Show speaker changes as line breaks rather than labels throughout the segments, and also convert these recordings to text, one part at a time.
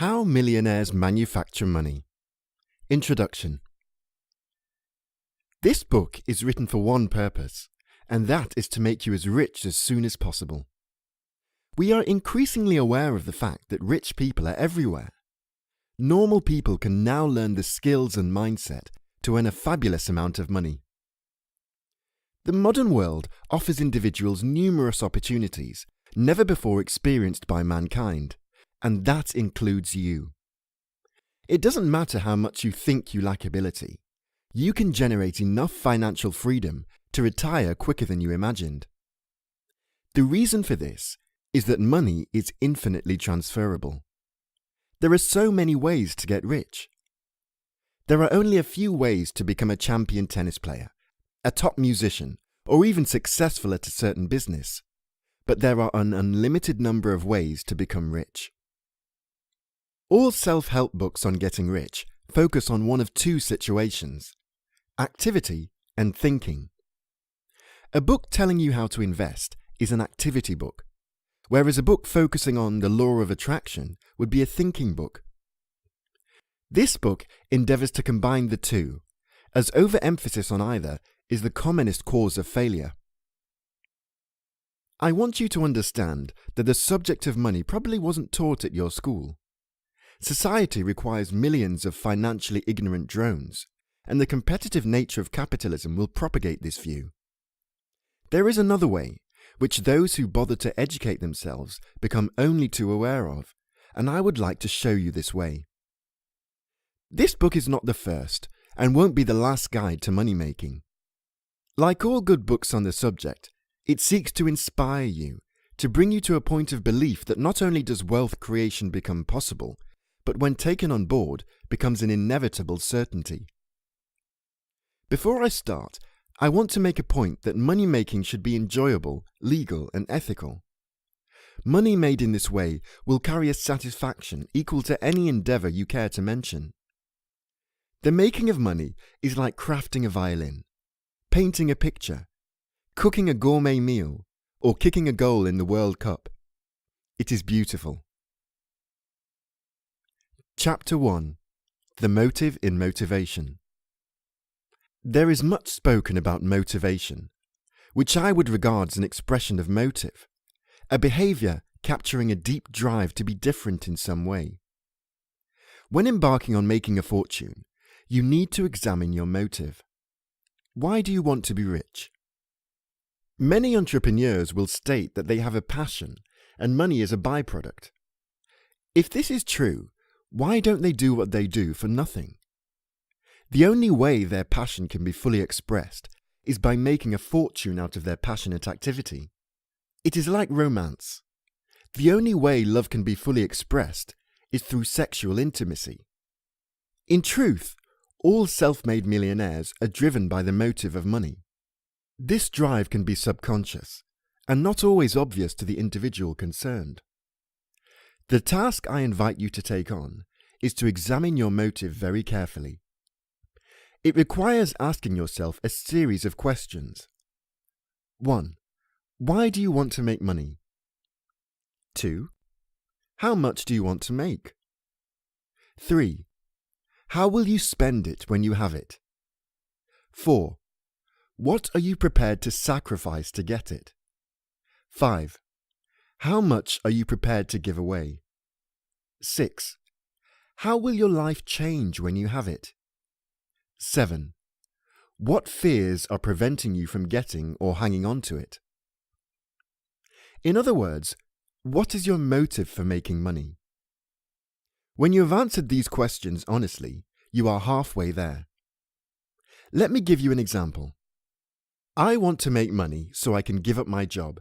How Millionaires Manufacture Money. Introduction. This book is written for one purpose, and that is to make you as rich as soon as possible. We are increasingly aware of the fact that rich people are everywhere. Normal people can now learn the skills and mindset to earn a fabulous amount of money. The modern world offers individuals numerous opportunities never before experienced by mankind, and that includes you. It doesn't matter how much you think you lack ability. You can generate enough financial freedom to retire quicker than you imagined. The reason for this is that money is infinitely transferable. There are so many ways to get rich. There are only a few ways to become a champion tennis player, a top musician, or even successful at a certain business. But there are an unlimited number of ways to become rich. All self-help books on getting rich focus on one of two situations: activity and thinking. A book telling you how to invest is an activity book, whereas a book focusing on the law of attraction would be a thinking book. This book endeavors to combine the two, as overemphasis on either is the commonest cause of failure. I want you to understand that the subject of money probably wasn't taught at your school. Society requires millions of financially ignorant drones, and the competitive nature of capitalism will propagate this view. There is another way, which those who bother to educate themselves become only too aware of, and I would like to show you this way. This book is not the first, and won't be the last guide to money making. Like all good books on the subject, it seeks to inspire you, to bring you to a point of belief that not only does wealth creation become possible, but when taken on board, becomes an inevitable certainty. Before I start, I want to make a point that money making should be enjoyable, legal, and ethical. Money made in this way will carry a satisfaction equal to any endeavor you care to mention. The making of money is like crafting a violin, painting a picture, cooking a gourmet meal, or kicking a goal in the World Cup. It is beautiful. Chapter 1. The Motive in Motivation. There is much spoken about motivation, which I would regard as an expression of motive, a behavior capturing a deep drive to be different in some way. When embarking on making a fortune, you need to examine your motive. Why do you want to be rich? Many entrepreneurs will state that they have a passion and money is a byproduct. If this is true, why don't they do what they do for nothing? The only way their passion can be fully expressed is by making a fortune out of their passionate activity. It is like romance. The only way love can be fully expressed is through sexual intimacy. In truth, all self-made millionaires are driven by the motive of money. This drive can be subconscious and not always obvious to the individual concerned. The task I invite you to take on is to examine your motive very carefully. It requires asking yourself a series of questions. 1. Why do you want to make money? 2. How much do you want to make? 3. How will you spend it when you have it? 4. What are you prepared to sacrifice to get it? 5. How much are you prepared to give away? 6. How will your life change when you have it? 7. What fears are preventing you from getting or hanging on to it? In other words, what is your motive for making money? When you have answered these questions honestly, you are halfway there. Let me give you an example. I want to make money so I can give up my job,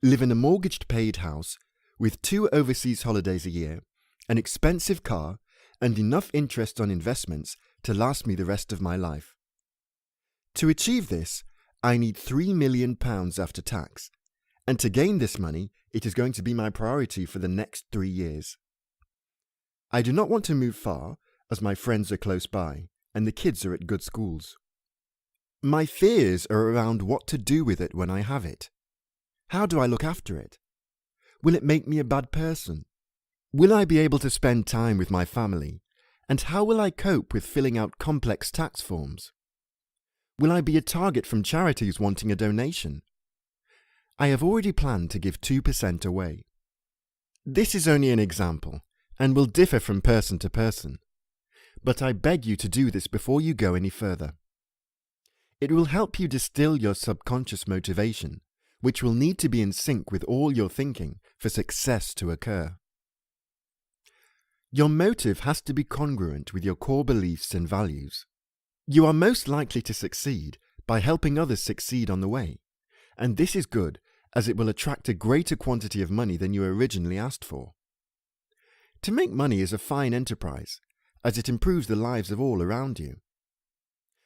live in a mortgage-paid house with 2 overseas holidays a year, an expensive car, and enough interest on investments to last me the rest of my life. To achieve this, I need £3 million after tax, and to gain this money, it is going to be my priority for the next 3 years. I do not want to move far, as my friends are close by, and the kids are at good schools. My fears are around what to do with it when I have it. How do I look after it? Will it make me a bad person? Will I be able to spend time with my family? And how will I cope with filling out complex tax forms? Will I be a target from charities wanting a donation? I have already planned to give 2% away. This is only an example and will differ from person to person, but I beg you to do this before you go any further. It will help you distill your subconscious motivation, which will need to be in sync with all your thinking for success to occur. Your motive has to be congruent with your core beliefs and values. You are most likely to succeed by helping others succeed on the way, and this is good as it will attract a greater quantity of money than you originally asked for. To make money is a fine enterprise, as it improves the lives of all around you.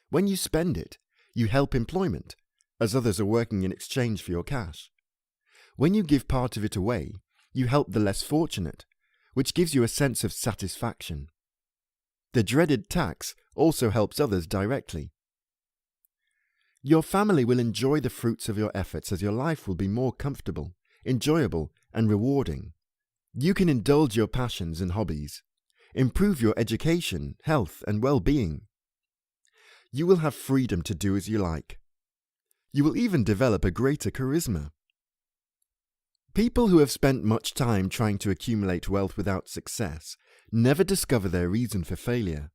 When you spend it, you help employment, as others are working in exchange for your cash. When you give part of it away, you help the less fortunate, which gives you a sense of satisfaction. The dreaded tax also helps others directly. Your family will enjoy the fruits of your efforts as your life will be more comfortable, enjoyable, and rewarding. You can indulge your passions and hobbies, improve your education, health, and well-being. You will have freedom to do as you like. You will even develop a greater charisma. People who have spent much time trying to accumulate wealth without success never discover their reason for failure.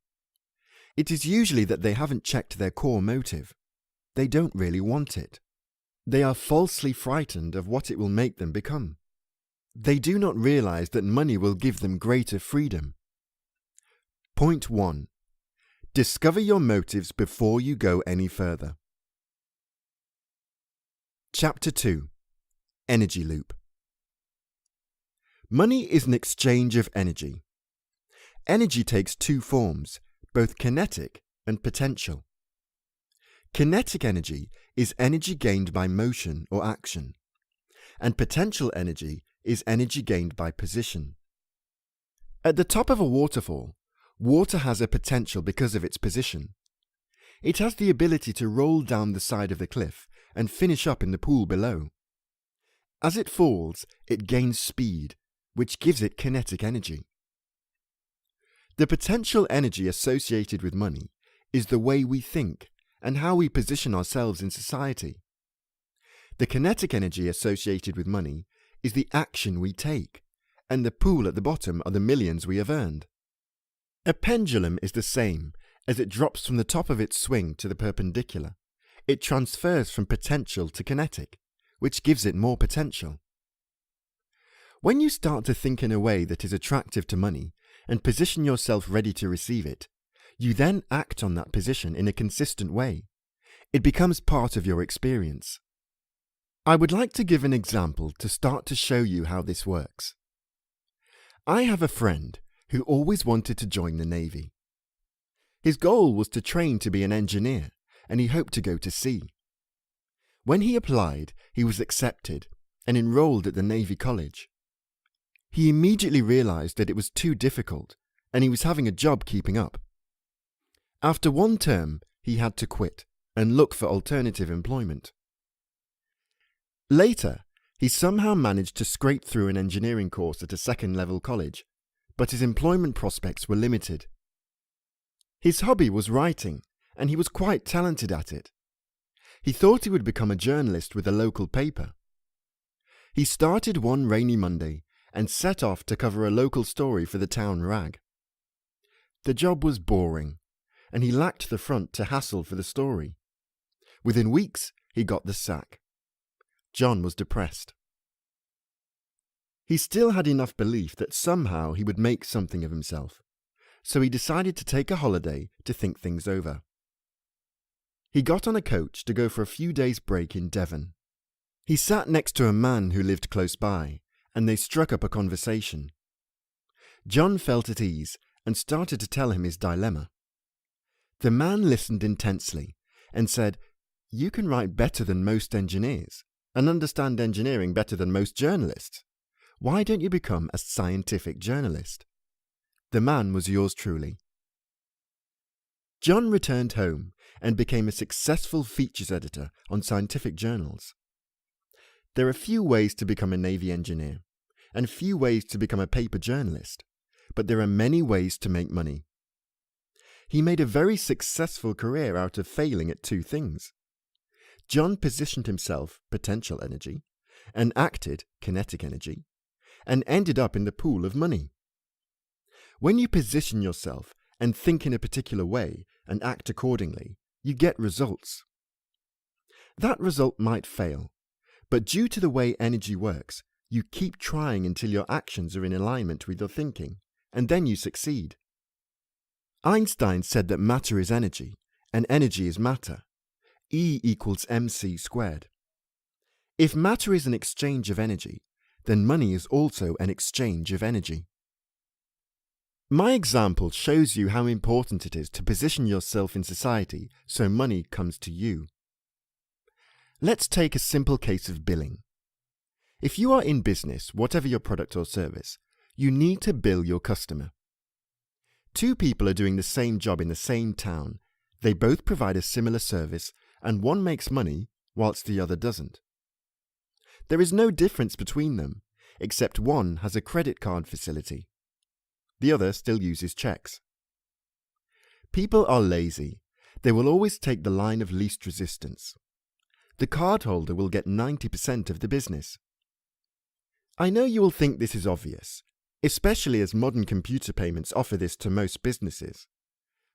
It is usually that they haven't checked their core motive. They don't really want it. They are falsely frightened of what it will make them become. They do not realize that money will give them greater freedom. Point 1. Discover your motives before you go any further. Chapter 2. Energy Loop. Money is an exchange of energy. Energy takes two forms, both kinetic and potential. Kinetic energy is energy gained by motion or action, and potential energy is energy gained by position. At the top of a waterfall, water has a potential because of its position. It has the ability to roll down the side of the cliff and finish up in the pool below. As it falls, it gains speed, which gives it kinetic energy. The potential energy associated with money is the way we think and how we position ourselves in society. The kinetic energy associated with money is the action we take, and the pool at the bottom are the millions we have earned. A pendulum is the same. As it drops from the top of its swing to the perpendicular, it transfers from potential to kinetic, which gives it more potential. When you start to think in a way that is attractive to money and position yourself ready to receive it, you then act on that position in a consistent way. It becomes part of your experience. I would like to give an example to start to show you how this works. I have a friend who always wanted to join the Navy. His goal was to train to be an engineer, and he hoped to go to sea. When he applied, he was accepted and enrolled at the Navy College. He immediately realized that it was too difficult, and he was having a job keeping up. After one term, he had to quit and look for alternative employment. Later, he somehow managed to scrape through an engineering course at a second-level college, but his employment prospects were limited. His hobby was writing, and he was quite talented at it. He thought he would become a journalist with a local paper. He started one rainy Monday and set off to cover a local story for the town rag. The job was boring, and he lacked the front to hassle for the story. Within weeks, he got the sack. John was depressed. He still had enough belief that somehow he would make something of himself, so he decided to take a holiday to think things over. He got on a coach to go for a few days' break in Devon. He sat next to a man who lived close by, and they struck up a conversation. John felt at ease and started to tell him his dilemma. The man listened intensely and said, "You can write better than most engineers and understand engineering better than most journalists. Why don't you become a scientific journalist?" The man was yours truly. John returned home and became a successful features editor on scientific journals. There are few ways to become a Navy engineer, and few ways to become a paper journalist, but there are many ways to make money. He made a very successful career out of failing at two things. John positioned himself, potential energy, and acted, kinetic energy, and ended up in the pool of money. When you position yourself and think in a particular way and act accordingly, you get results. That result might fail, but due to the way energy works, you keep trying until your actions are in alignment with your thinking, and then you succeed. Einstein said that matter is energy, and energy is matter. E equals mc squared. If matter is an exchange of energy, then money is also an exchange of energy. My example shows you how important it is to position yourself in society so money comes to you. Let's take a simple case of billing. If you are in business, whatever your product or service, you need to bill your customer. Two people are doing the same job in the same town. They both provide a similar service, and one makes money whilst the other doesn't. There is no difference between them, except one has a credit card facility. The other still uses checks. People are lazy. They will always take the line of least resistance. The cardholder will get 90% of the business. I know you will think this is obvious, especially as modern computer payments offer this to most businesses.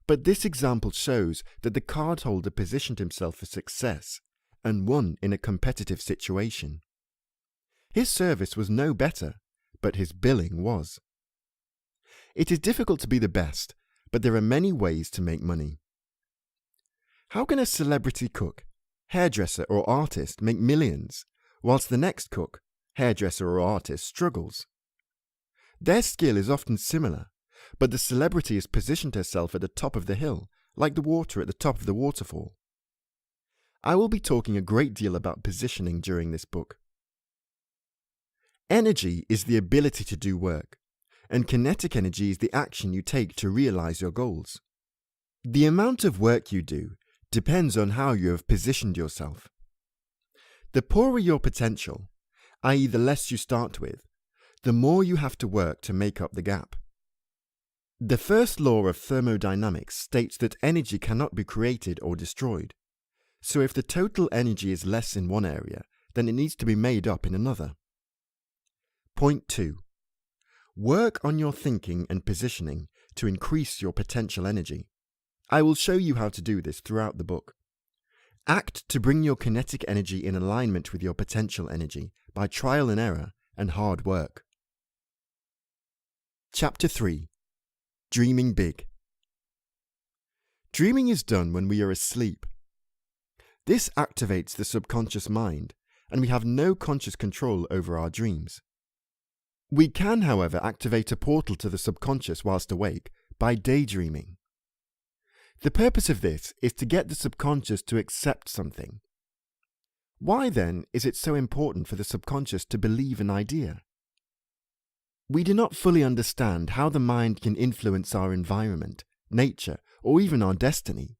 But this example shows that the cardholder positioned himself for success and won in a competitive situation. His service was no better, but his billing was. It is difficult to be the best, but there are many ways to make money. How can a celebrity cook, hairdresser or artist make millions, whilst the next cook, hairdresser or artist struggles? Their skill is often similar, but the celebrity has positioned herself at the top of the hill, like the water at the top of the waterfall. I will be talking a great deal about positioning during this book. Energy is the ability to do work, and kinetic energy is the action you take to realize your goals. The amount of work you do depends on how you have positioned yourself. The poorer your potential, i.e. the less you start with, the more you have to work to make up the gap. The first law of thermodynamics states that energy cannot be created or destroyed. So if the total energy is less in one area, then it needs to be made up in another. Point 2. Work on your thinking and positioning to increase your potential energy. I will show you how to do this throughout the book. Act to bring your kinetic energy in alignment with your potential energy by trial and error and hard work. Chapter 3. Dreaming big. Dreaming is done when we are asleep. This activates the subconscious mind, and we have no conscious control over our dreams. We can, however, activate a portal to the subconscious whilst awake by daydreaming. The purpose of this is to get the subconscious to accept something. Why then is it so important for the subconscious to believe an idea? We do not fully understand how the mind can influence our environment, nature, or even our destiny.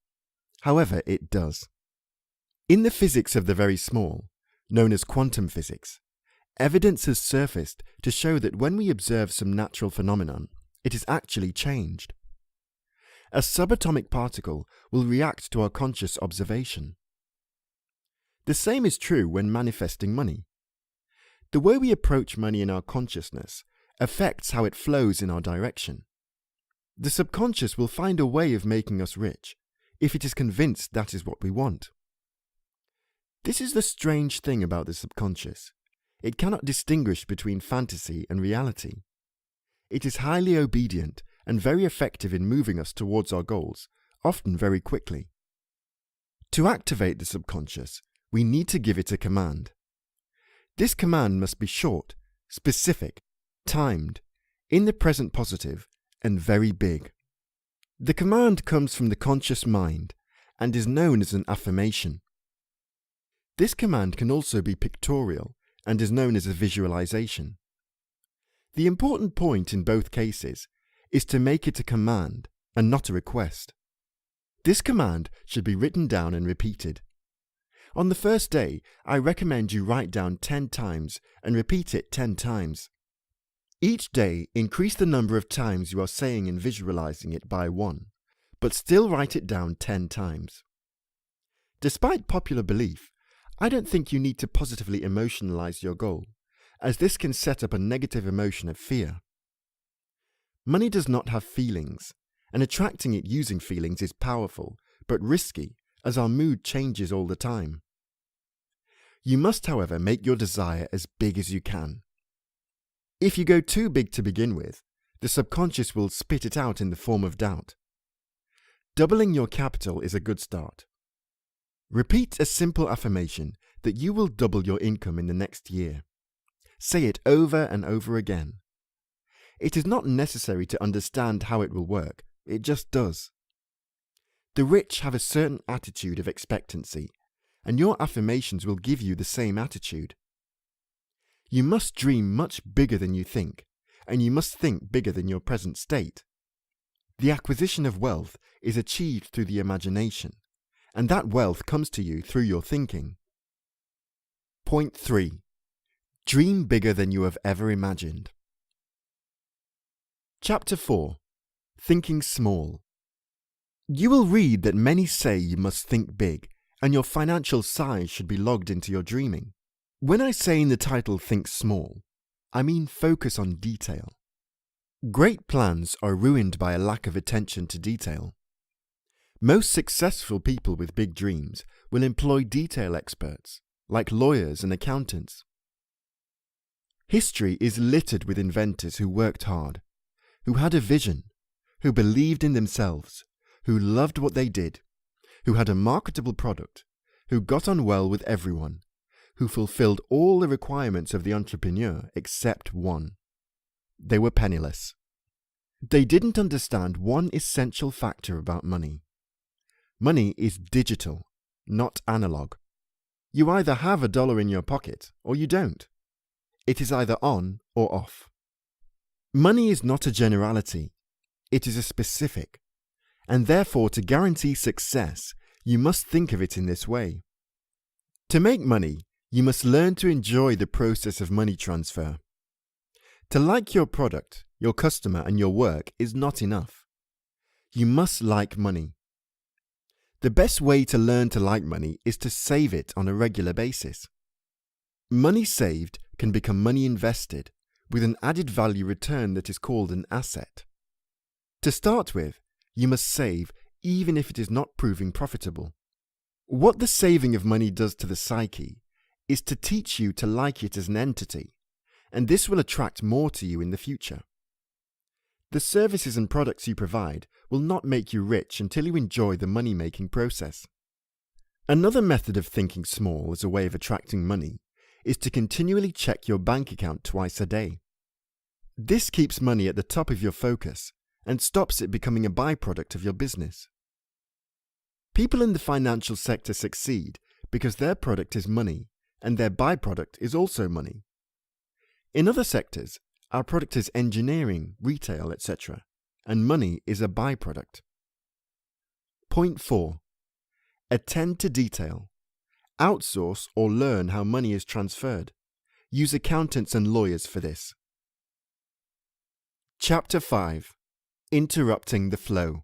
However, it does. In the physics of the very small, known as quantum physics, evidence has surfaced to show that when we observe some natural phenomenon, it is actually changed. A subatomic particle will react to our conscious observation. The same is true when manifesting money. The way we approach money in our consciousness affects how it flows in our direction. The subconscious will find a way of making us rich if it is convinced that is what we want. This is the strange thing about the subconscious. It cannot distinguish between fantasy and reality. It is highly obedient and very effective in moving us towards our goals, often very quickly. To activate the subconscious, we need to give it a command. This command must be short, specific, timed, in the present positive, and very big. The command comes from the conscious mind and is known as an affirmation. This command can also be pictorial and is known as a visualization. The important point in both cases is to make it a command and not a request. This command should be written down and repeated. On the first day, I recommend you write down 10 times and repeat it 10 times. Each day, increase the number of times you are saying and visualizing it by 1, but still write it down 10 times. Despite popular belief, I don't think you need to positively emotionalize your goal, as this can set up a negative emotion of fear. Money does not have feelings, and attracting it using feelings is powerful, but risky, as our mood changes all the time. You must, however, make your desire as big as you can. If you go too big to begin with, the subconscious will spit it out in the form of doubt. Doubling your capital is a good start. Repeat a simple affirmation that you will double your income in the next year. Say it over and over again. It is not necessary to understand how it will work, it just does. The rich have a certain attitude of expectancy, and your affirmations will give you the same attitude. You must dream much bigger than you think, and you must think bigger than your present state. The acquisition of wealth is achieved through the imagination, and that wealth comes to you through your thinking. Point 3. Dream bigger than you have ever imagined. Chapter 4. Thinking Small. You will read that many say you must think big, and your financial size should be logged into your dreaming. When I say in the title Think Small, I mean focus on detail. Great plans are ruined by a lack of attention to detail. Most successful people with big dreams will employ detail experts, like lawyers and accountants. History is littered with inventors who worked hard, who had a vision, who believed in themselves, who loved what they did, who had a marketable product, who got on well with everyone, who fulfilled all the requirements of the entrepreneur except one. They were penniless. They didn't understand one essential factor about money. Money is digital, not analog. You either have $1 in your pocket or you don't. It is either on or off. Money is not a generality, it is a specific, and therefore to guarantee success, you must think of it in this way. To make money, you must learn to enjoy the process of money transfer. To like your product, your customer, and your work is not enough. You must like money. The best way to learn to like money is to save it on a regular basis. Money saved can become money invested, with an added value return that is called an asset. To start with, you must save even if it is not proving profitable. What the saving of money does to the psyche is to teach you to like it as an entity, and this will attract more to you in the future. The services and products you provide will not make you rich until you enjoy the money-making process. Another method of thinking small as a way of attracting money is to continually check your bank account twice a day. This keeps money at the top of your focus and stops it becoming a byproduct of your business. People in the financial sector succeed because their product is money and their byproduct is also money. In other sectors, our product is engineering, retail, etc., and money is a byproduct. Point 4. Attend to detail. Outsource or learn how money is transferred. Use accountants and lawyers for this. Chapter 5. Interrupting the flow.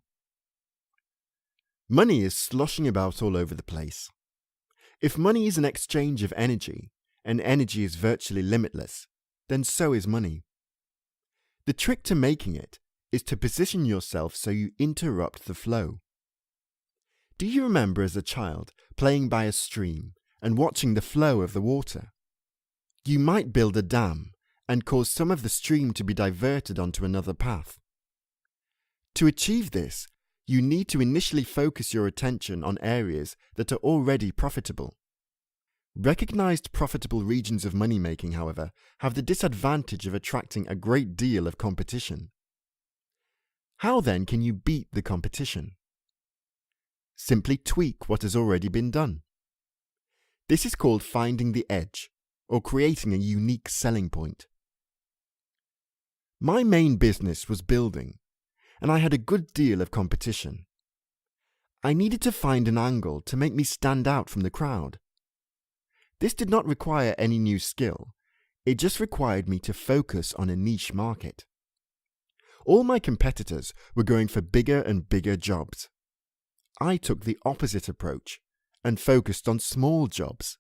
Money is sloshing about all over the place. If money is an exchange of energy, and energy is virtually limitless, then so is money. The trick to making it is to position yourself so you interrupt the flow. Do you remember as a child playing by a stream and watching the flow of the water? You might build a dam and cause some of the stream to be diverted onto another path. To achieve this, you need to initially focus your attention on areas that are already profitable. Recognized profitable regions of money-making, however, have the disadvantage of attracting a great deal of competition. How then can you beat the competition? Simply tweak what has already been done. This is called finding the edge, or creating a unique selling point. My main business was building, and I had a good deal of competition. I needed to find an angle to make me stand out from the crowd. This did not require any new skill. It just required me to focus on a niche market. All my competitors were going for bigger and bigger jobs. I took the opposite approach and focused on small jobs.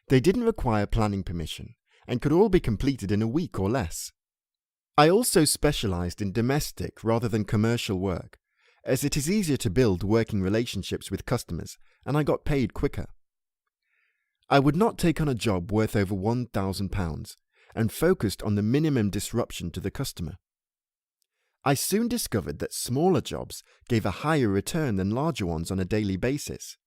They didn't require planning permission and could all be completed in a week or less. I also specialized in domestic rather than commercial work, as it is easier to build working relationships with customers, and I got paid quicker. I would not take on a job worth over £1,000 and focused on the minimum disruption to the customer. I soon discovered that smaller jobs gave a higher return than larger ones on a daily basis.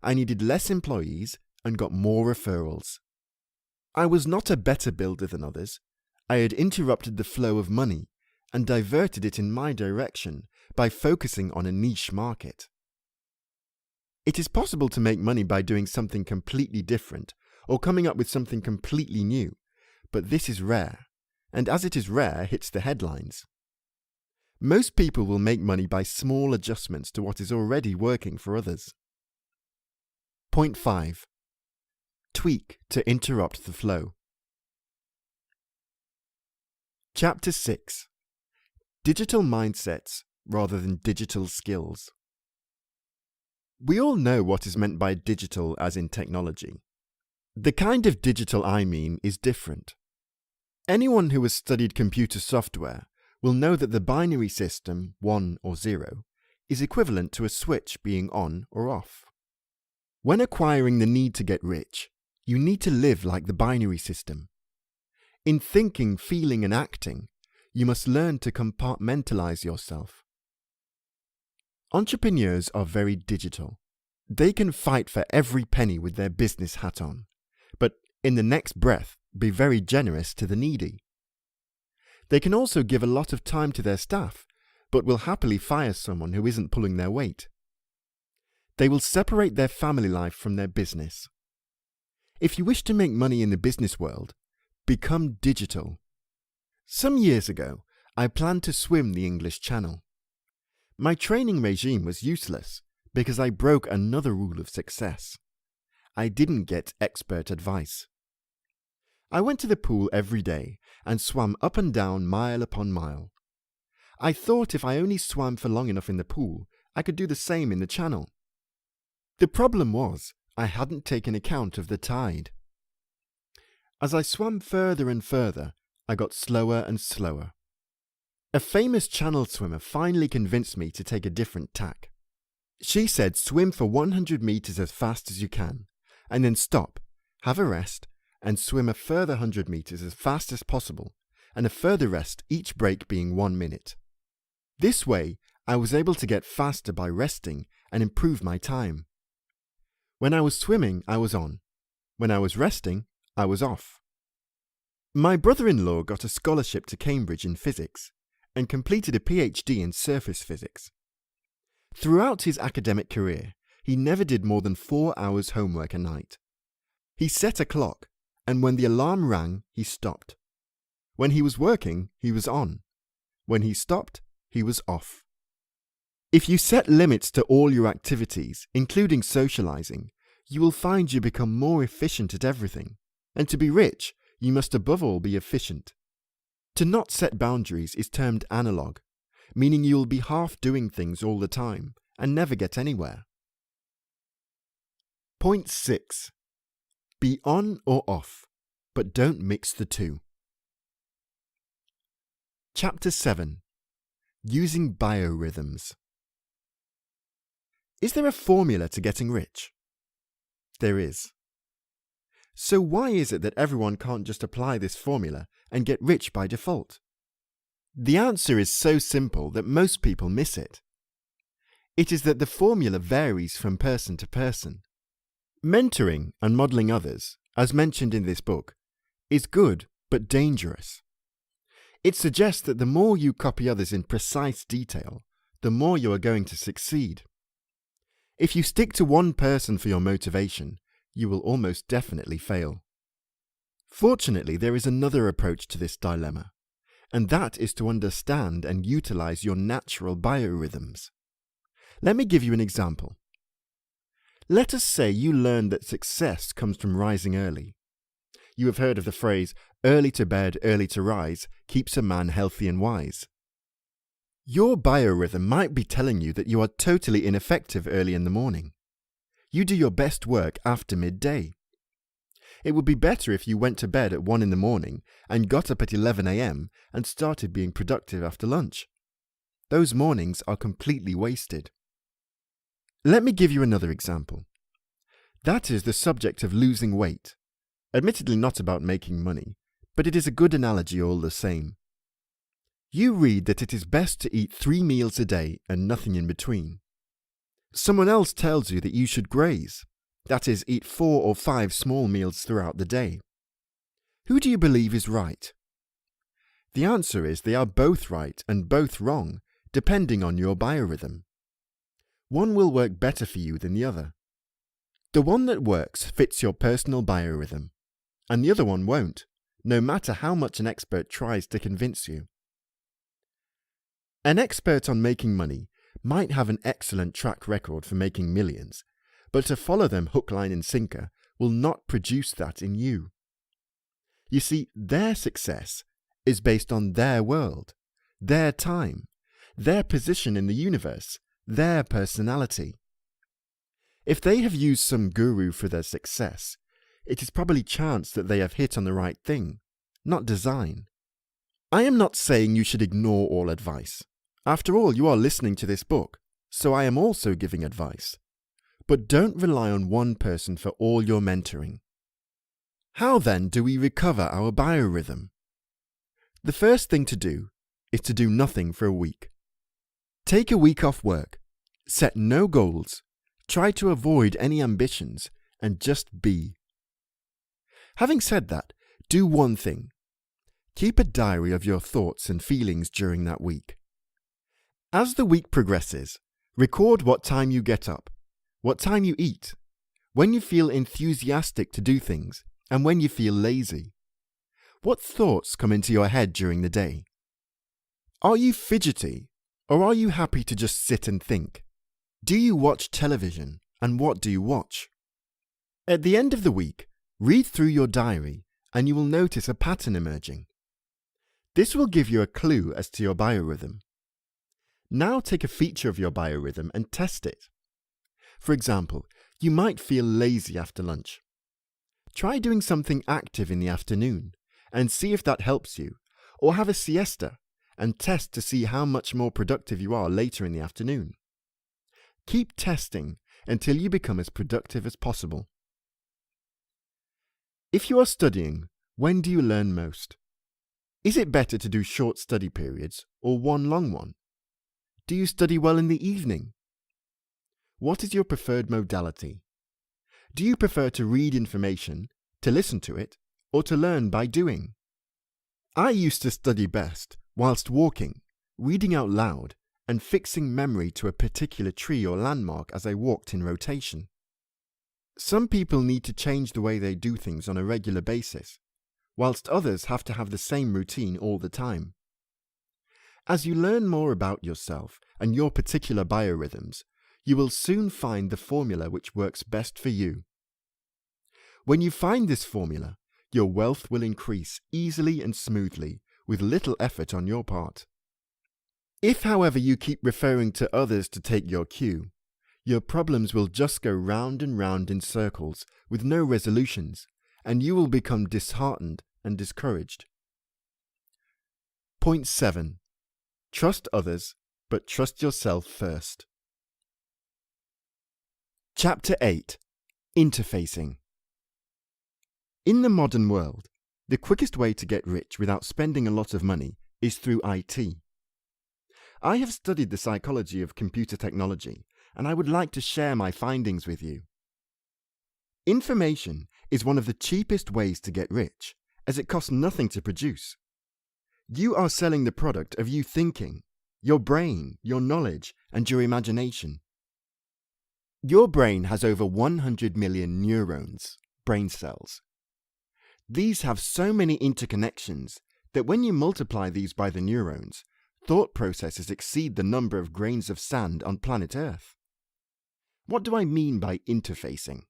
I needed less employees and got more referrals. I was not a better builder than others. I had interrupted the flow of money and diverted it in my direction by focusing on a niche market. It is possible to make money by doing something completely different or coming up with something completely new, but this is rare, and as it is rare, hits the headlines. Most people will make money by small adjustments to what is already working for others. Point 5. Tweak to interrupt the flow. Chapter 6. Digital mindsets rather than digital skills. We all know what is meant by digital as in technology. The kind of digital I mean is different. Anyone who has studied computer software will know that the binary system, 1 or 0, is equivalent to a switch being on or off. When acquiring the need to get rich, you need to live like the binary system. In thinking, feeling and acting, you must learn to compartmentalize yourself. Entrepreneurs are very digital. They can fight for every penny with their business hat on, but in the next breath be very generous to the needy. They can also give a lot of time to their staff, but will happily fire someone who isn't pulling their weight. They will separate their family life from their business. If you wish to make money in the business world, become digital. Some years ago, I planned to swim the English Channel. My training regime was useless because I broke another rule of success. I didn't get expert advice. I went to the pool every day and swam up and down mile upon mile. I thought if I only swam for long enough in the pool, I could do the same in the channel. The problem was I hadn't taken account of the tide. As I swam further and further, I got slower and slower. A famous channel swimmer finally convinced me to take a different tack. She said swim for 100 meters as fast as you can, and then stop, have a rest, and swim a further 100 meters as fast as possible, and a further rest, each break being 1 minute. This way, I was able to get faster by resting and improve my time. When I was swimming, I was on. When I was resting, I was off. My brother-in-law got a scholarship to Cambridge in physics and completed a PhD in surface physics. Throughout his academic career, he never did more than 4 hours homework a night. He set a clock, and when the alarm rang, he stopped. When he was working, he was on. When he stopped, he was off. If you set limits to all your activities, including socializing, you will find you become more efficient at everything. And to be rich, you must above all be efficient. To not set boundaries is termed analog, meaning you will be half doing things all the time and never get anywhere. Point 6. Be on or off, but don't mix the two. Chapter 7. Using biorhythms. Is there a formula to getting rich? There is. So why is it that everyone can't just apply this formula and get rich by default? The answer is so simple that most people miss it. It is that the formula varies from person to person. Mentoring and modeling others, as mentioned in this book, is good but dangerous. It suggests that the more you copy others in precise detail, the more you are going to succeed. If you stick to one person for your motivation, you will almost definitely fail. Fortunately, there is another approach to this dilemma, and that is to understand and utilize your natural biorhythms. Let me give you an example. Let us say you learn that success comes from rising early. You have heard of the phrase, early to bed, early to rise, keeps a man healthy and wise. Your biorhythm might be telling you that you are totally ineffective early in the morning. You do your best work after midday. It would be better if you went to bed at 1 in the morning and got up at 11 a.m. and started being productive after lunch. Those mornings are completely wasted. Let me give you another example. That is the subject of losing weight. Admittedly not about making money, but it is a good analogy all the same. You read that it is best to eat 3 meals a day and nothing in between. Someone else tells you that you should graze, that is, eat 4 or 5 small meals throughout the day. Who do you believe is right? The answer is they are both right and both wrong, depending on your biorhythm. One will work better for you than the other. The one that works fits your personal biorhythm, and the other one won't, no matter how much an expert tries to convince you. An expert on making money might have an excellent track record for making millions, but to follow them hook, line and sinker will not produce that in you. You see, their success is based on their world, their time, their position in the universe, their personality. If they have used some guru for their success, it is probably chance that they have hit on the right thing, not design. I am not saying you should ignore all advice. After all, you are listening to this book, so I am also giving advice. But don't rely on one person for all your mentoring. How then do we recover our biorhythm? The first thing to do is to do nothing for a week. Take a week off work, set no goals, try to avoid any ambitions, and just be. Having said that, do one thing. Keep a diary of your thoughts and feelings during that week. As the week progresses, record what time you get up, what time you eat, when you feel enthusiastic to do things, and when you feel lazy. What thoughts come into your head during the day? Are you fidgety, or are you happy to just sit and think? Do you watch television, and what do you watch? At the end of the week, read through your diary, and you will notice a pattern emerging. This will give you a clue as to your biorhythm. Now take a feature of your biorhythm and test it. For example, you might feel lazy after lunch. Try doing something active in the afternoon and see if that helps you, or have a siesta and test to see how much more productive you are later in the afternoon. Keep testing until you become as productive as possible. If you are studying, when do you learn most? Is it better to do short study periods or one long one? Do you study well in the evening? What is your preferred modality? Do you prefer to read information, to listen to it, or to learn by doing? I used to study best whilst walking, reading out loud, and fixing memory to a particular tree or landmark as I walked in rotation. Some people need to change the way they do things on a regular basis, whilst others have to have the same routine all the time. As you learn more about yourself and your particular biorhythms, you will soon find the formula which works best for you. When you find this formula, your wealth will increase easily and smoothly with little effort on your part. If, however, you keep referring to others to take your cue, your problems will just go round and round in circles with no resolutions, and you will become disheartened and discouraged. Point 7. Trust others, but trust yourself first. Chapter 8. Interfacing. In the modern world, the quickest way to get rich without spending a lot of money is through IT. I have studied the psychology of computer technology, and I would like to share my findings with you. Information is one of the cheapest ways to get rich, as it costs nothing to produce. You are selling the product of you thinking, your brain, your knowledge, and your imagination. Your brain has over 100 million neurons, brain cells. These have so many interconnections that when you multiply these by the neurons, thought processes exceed the number of grains of sand on planet Earth. What do I mean by interfacing?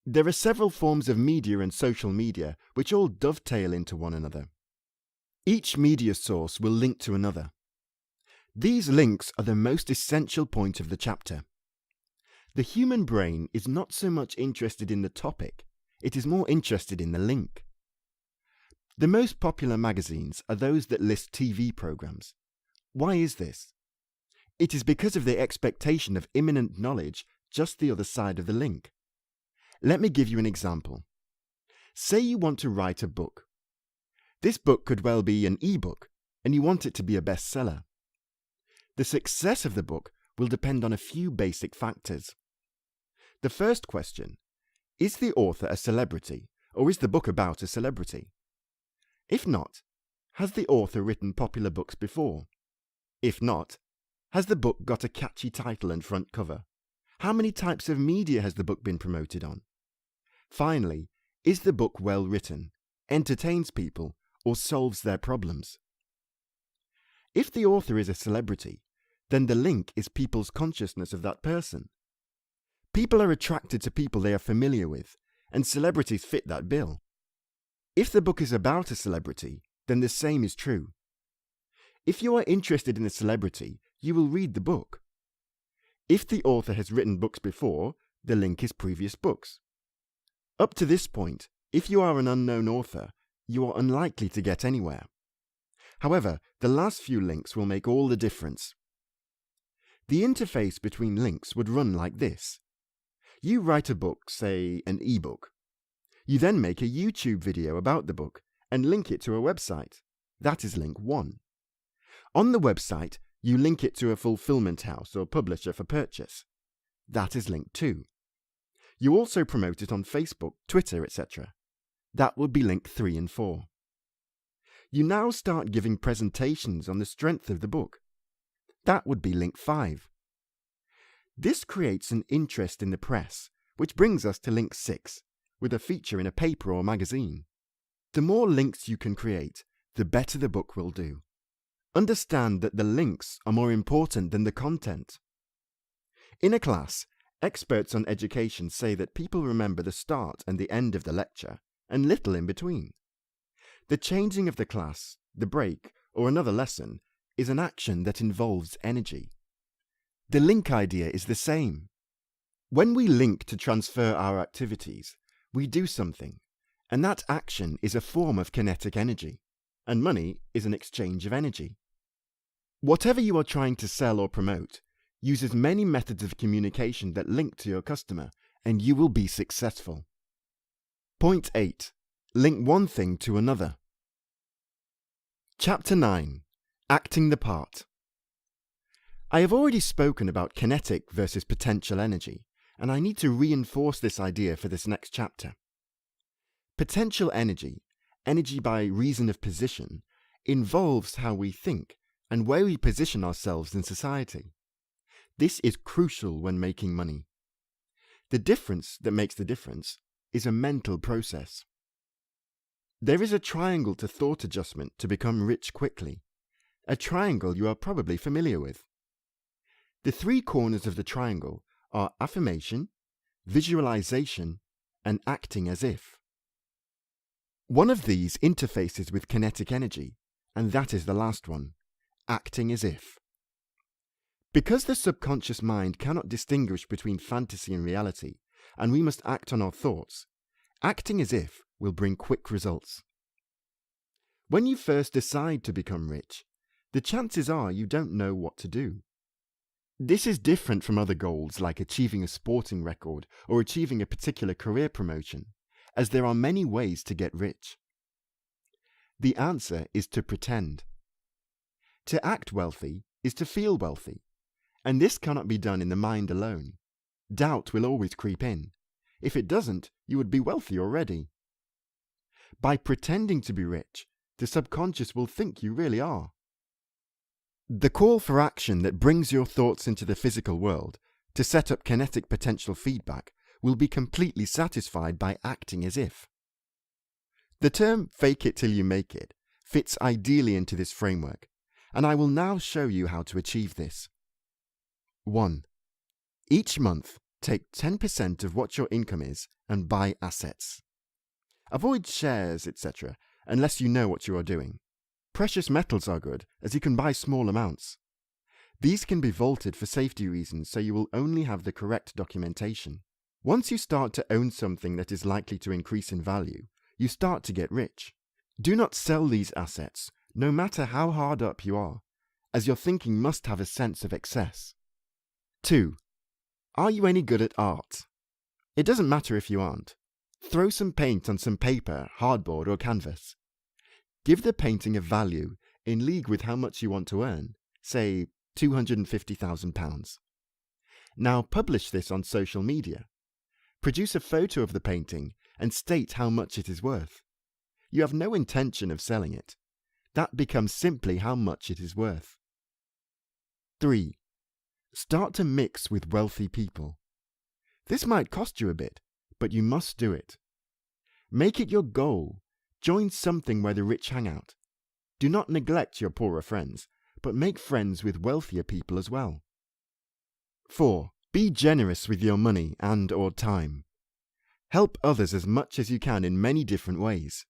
There are several forms of media and social media which all dovetail into one another. Each media source will link to another. These links are the most essential point of the chapter. The human brain is not so much interested in the topic, it is more interested in the link. The most popular magazines are those that list TV programs. Why is this? It is because of the expectation of imminent knowledge just the other side of the link. Let me give you an example. Say you want to write a book. This book could well be an e-book, and you want it to be a bestseller. The success of the book will depend on a few basic factors. The first question: is the author a celebrity, or is the book about a celebrity? If not, has the author written popular books before? If not, has the book got a catchy title and front cover? How many types of media has the book been promoted on? Finally, is the book well written, entertains people, or solves their problems? If the author is a celebrity, then the link is people's consciousness of that person. People are attracted to people they are familiar with, and celebrities fit that bill. If the book is about a celebrity, then the same is true. If you are interested in a celebrity, you will read the book. If the author has written books before, the link is previous books. Up to this point, if you are an unknown author, you are unlikely to get anywhere. However, the last few links will make all the difference. The interface between links would run like this. You write a book, say an e-book. You then make a YouTube video about the book and link it to a website. That is link 1. On the website, you link it to a fulfillment house or publisher for purchase. That is link 2. You also promote it on Facebook, Twitter, etc. That would be link 3 and 4. You now start giving presentations on the strength of the book. That would be link 5. This creates an interest in the press, which brings us to link 6, with a feature in a paper or magazine. The more links you can create, the better the book will do. Understand that the links are more important than the content. In a class, experts on education say that people remember the start and the end of the lecture, and little in between. The changing of the class, the break, or another lesson is an action that involves energy. The link idea is the same. When we link to transfer our activities, we do something, and that action is a form of kinetic energy, and money is an exchange of energy. Whatever you are trying to sell or promote uses many methods of communication that link to your customer, and you will be successful. Point 8. Link one thing to another. Chapter 9. Acting the part. I have already spoken about kinetic versus potential energy, and I need to reinforce this idea for this next chapter. Potential energy, energy by reason of position, involves how we think and where we position ourselves in society. This is crucial when making money. The difference that makes the difference is a mental process. There is a triangle to thought adjustment to become rich quickly, a triangle you are probably familiar with. The 3 corners of the triangle are affirmation, visualization, and acting as if. One of these interfaces with kinetic energy, and that is the last one, acting as if. Because the subconscious mind cannot distinguish between fantasy and reality, and we must act on our thoughts, acting as if will bring quick results. When you first decide to become rich, the chances are you don't know what to do. This is different from other goals like achieving a sporting record or achieving a particular career promotion, as there are many ways to get rich. The answer is to pretend. To act wealthy is to feel wealthy, and this cannot be done in the mind alone. Doubt will always creep in. If it doesn't, you would be wealthy already. By pretending to be rich, the subconscious will think you really are. The call for action that brings your thoughts into the physical world to set up kinetic potential feedback will be completely satisfied by acting as if. The term fake it till you make it fits ideally into this framework, and I will now show you how to achieve this. 1. Each month, Take 10% of what your income is and buy assets. Avoid shares, etc., unless you know what you are doing. Precious metals are good, as you can buy small amounts. These can be vaulted for safety reasons, so you will only have the correct documentation. Once you start to own something that is likely to increase in value, you start to get rich. Do not sell these assets, no matter how hard up you are, as your thinking must have a sense of excess. 2. Are you any good at art? It doesn't matter if you aren't. Throw some paint on some paper, hardboard, or canvas. Give the painting a value in league with how much you want to earn, say £250,000. Now publish this on social media. Produce a photo of the painting and state how much it is worth. You have no intention of selling it. That becomes simply how much it is worth. 3. Start to mix with wealthy people. This might cost you a bit, but you must do it. Make it your goal. Join something where the rich hang out. Do not neglect your poorer friends, but make friends with wealthier people as well. 4. Be generous with your money and/or time. Help others as much as you can in many different ways.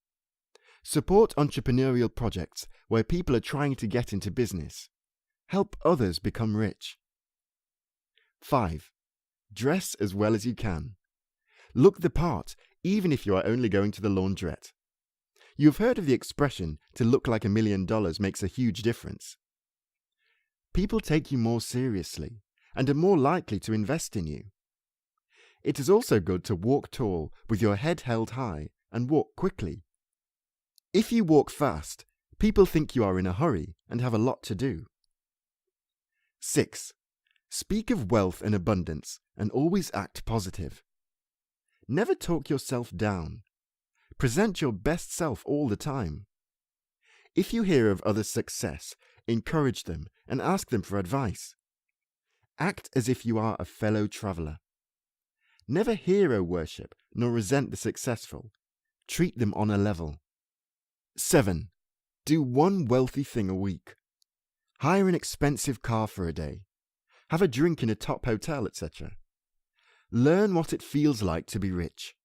Support entrepreneurial projects where people are trying to get into business. Help others become rich. 5. Dress as well as you can. Look the part, even if you are only going to the laundrette. You've heard of the expression, to look like $1 million makes a huge difference. People take you more seriously and are more likely to invest in you. It is also good to walk tall with your head held high and walk quickly. If you walk fast, people think you are in a hurry and have a lot to do. 6. Speak of wealth and abundance and always act positive. Never talk yourself down. Present your best self all the time. If you hear of others' success, encourage them and ask them for advice. Act as if you are a fellow traveller. Never hero worship nor resent the successful. Treat them on a level. 7. Do one wealthy thing a week. Hire an expensive car for a day. Have a drink in a top hotel, etc. Learn what it feels like to be rich.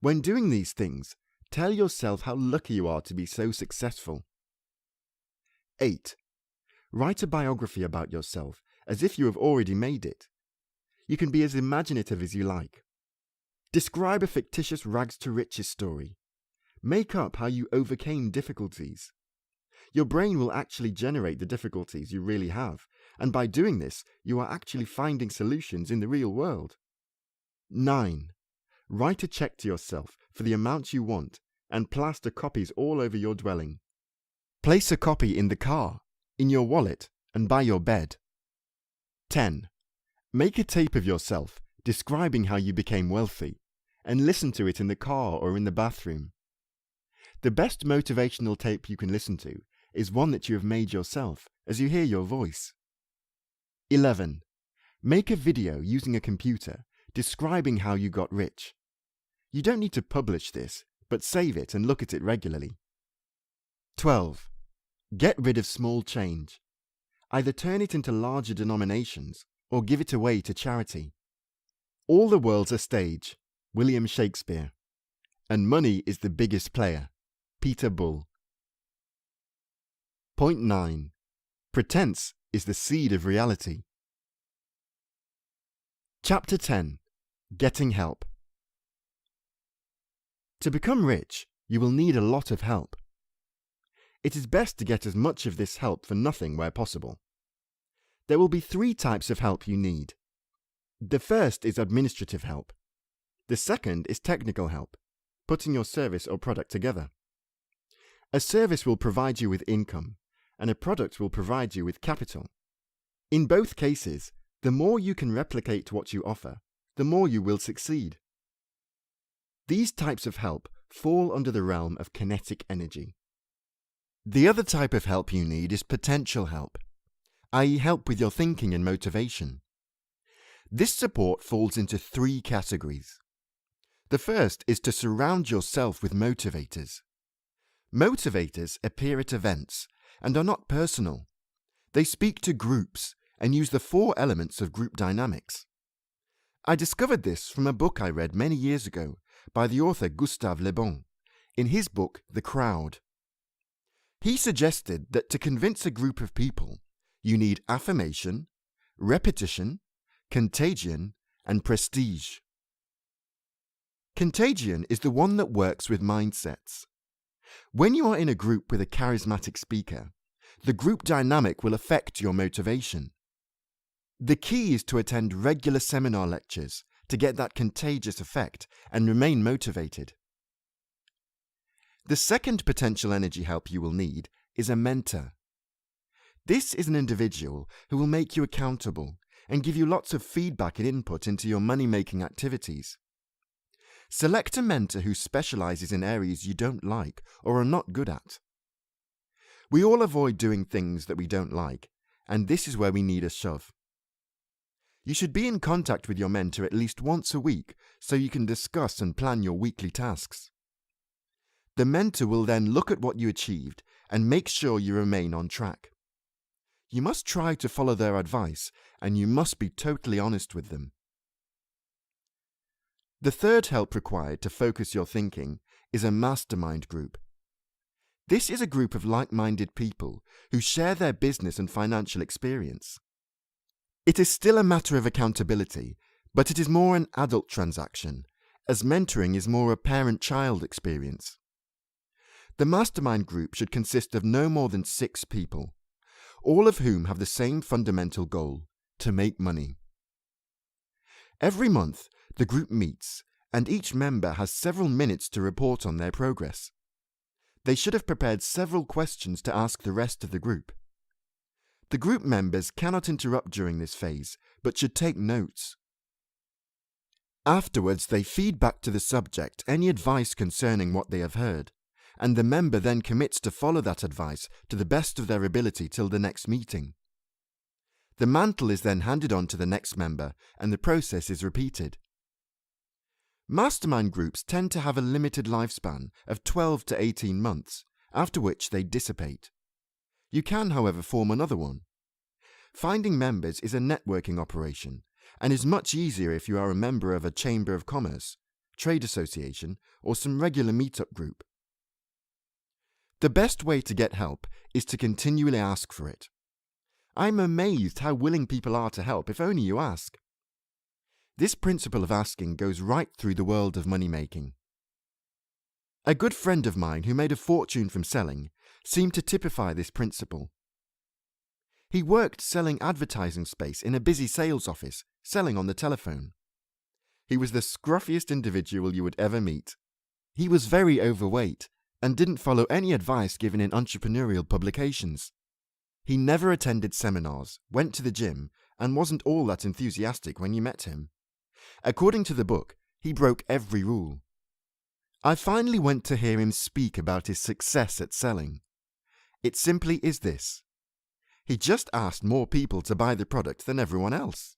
When doing these things, tell yourself how lucky you are to be so successful. 8. Write a biography about yourself as if you have already made it. You can be as imaginative as you like. Describe a fictitious rags to riches story. Make up how you overcame difficulties. Your brain will actually generate the difficulties you really have, and by doing this, you are actually finding solutions in the real world. 9. Write a check to yourself for the amount you want and plaster copies all over your dwelling. Place a copy in the car, in your wallet, and by your bed. 10. Make a tape of yourself describing how you became wealthy, and listen to it in the car or in the bathroom. The best motivational tape you can listen to is one that you have made yourself, as you hear your voice. 11. Make a video using a computer describing how you got rich. You don't need to publish this, but save it and look at it regularly. 12. Get rid of small change. Either turn it into larger denominations or give it away to charity. All the world's a stage, William Shakespeare. And money is the biggest player, Peter Bull. Point 9. Pretense is the seed of reality. Chapter 10. Getting help. To become rich, you will need a lot of help. It is best to get as much of this help for nothing where possible. There will be 3 types of help you need. The first is administrative help. The second is technical help, putting your service or product together. A service will provide you with income, and a product will provide you with capital. In both cases, the more you can replicate what you offer, the more you will succeed. These types of help fall under the realm of kinetic energy. The other type of help you need is potential help, i.e. help with your thinking and motivation. This support falls into 3 categories. The first is to surround yourself with motivators. Motivators appear at events and are not personal. They speak to groups and use the 4 elements of group dynamics. I discovered this from a book I read many years ago by the author Gustave Le Bon in his book The Crowd. He suggested that to convince a group of people, you need affirmation, repetition, contagion, and prestige. Contagion is the one that works with mindsets. When you are in a group with a charismatic speaker, the group dynamic will affect your motivation. The key is to attend regular seminar lectures to get that contagious effect and remain motivated. The second potential energy help you will need is a mentor. This is an individual who will make you accountable and give you lots of feedback and input into your money-making activities. Select a mentor who specializes in areas you don't like or are not good at. We all avoid doing things that we don't like, and this is where we need a shove. You should be in contact with your mentor at least once a week so you can discuss and plan your weekly tasks. The mentor will then look at what you achieved and make sure you remain on track. You must try to follow their advice, and you must be totally honest with them. The third help required to focus your thinking is a mastermind group. This is a group of like-minded people who share their business and financial experience. It is still a matter of accountability, but it is more an adult transaction, as mentoring is more a parent-child experience. The mastermind group should consist of no more than 6 people, all of whom have the same fundamental goal: to make money. Every month, the group meets, and each member has several minutes to report on their progress. They should have prepared several questions to ask the rest of the group. The group members cannot interrupt during this phase, but should take notes. Afterwards, they feed back to the subject any advice concerning what they have heard, and the member then commits to follow that advice to the best of their ability till the next meeting. The mantle is then handed on to the next member, and the process is repeated. Mastermind groups tend to have a limited lifespan of 12 to 18 months, after which they dissipate. You can, however, form another one. Finding members is a networking operation, and is much easier if you are a member of a chamber of commerce, trade association, or some regular meetup group. The best way to get help is to continually ask for it. I'm amazed how willing people are to help if only you ask. This principle of asking goes right through the world of money-making. A good friend of mine who made a fortune from selling seemed to typify this principle. He worked selling advertising space in a busy sales office, selling on the telephone. He was the scruffiest individual you would ever meet. He was very overweight and didn't follow any advice given in entrepreneurial publications. He never attended seminars, went to the gym, and wasn't all that enthusiastic when you met him. According to the book, he broke every rule. I finally went to hear him speak about his success at selling. It simply is this: he just asked more people to buy the product than everyone else.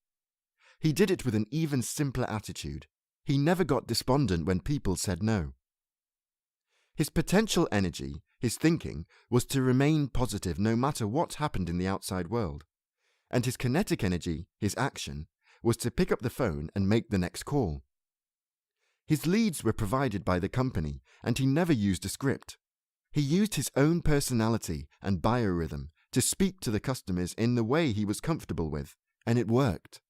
He did it with an even simpler attitude. He never got despondent when people said no. His potential energy, his thinking, was to remain positive no matter what happened in the outside world. And his kinetic energy, his action, was to pick up the phone and make the next call. His leads were provided by the company, and he never used a script. He used his own personality and biorhythm to speak to the customers in the way he was comfortable with, and it worked.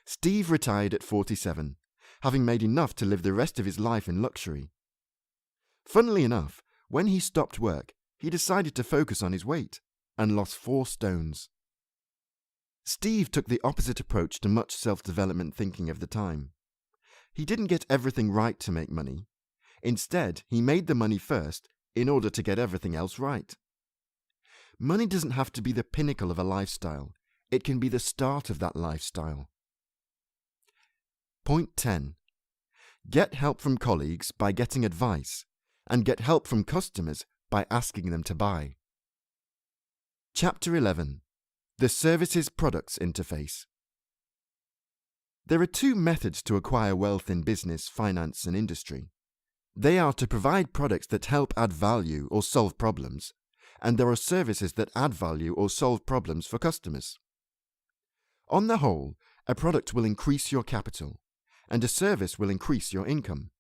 Steve retired at 47, having made enough to live the rest of his life in luxury. Funnily enough, when he stopped work, he decided to focus on his weight, and lost 4 stones. Steve took the opposite approach to much self-development thinking of the time. He didn't get everything right to make money. Instead, he made the money first in order to get everything else right. Money doesn't have to be the pinnacle of a lifestyle. It can be the start of that lifestyle. Point 10. Get help from colleagues by getting advice, and get help from customers by asking them to buy. Chapter 11. The Services Products Interface. There are 2 methods to acquire wealth in business, finance, and industry. They are to provide products that help add value or solve problems, and there are services that add value or solve problems for customers. On the whole, A product will increase your capital, and a service will increase your income.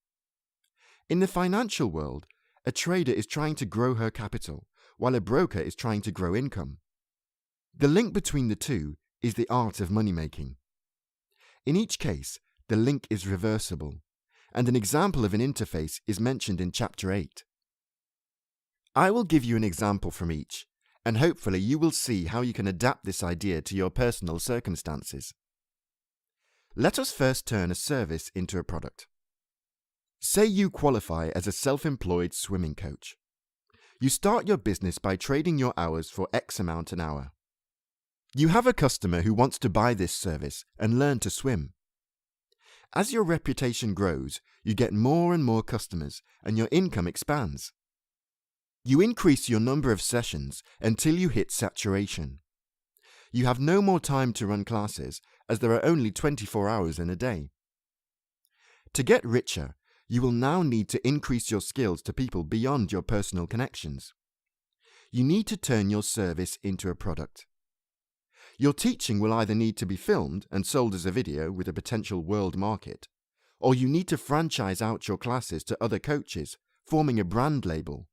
In the financial world, a trader is trying to grow her capital, while a broker is trying to grow income. The link between the two is the art of money making. In each case, the link is reversible, and an example of an interface is mentioned in Chapter 8. I will give you an example from each, and hopefully you will see how you can adapt this idea to your personal circumstances. Let us first turn a service into a product. Say you qualify as a self-employed swimming coach. You start your business by trading your hours for X amount an hour. You have a customer who wants to buy this service and learn to swim. As your reputation grows, you get more and more customers and your income expands. You increase your number of sessions until you hit saturation. You have no more time to run classes as there are only 24 hours in a day. To get richer, you will now need to increase your skills to people beyond your personal connections. You need to turn your service into a product. Your teaching will either need to be filmed and sold as a video with a potential world market, or you need to franchise out your classes to other coaches, forming a brand label.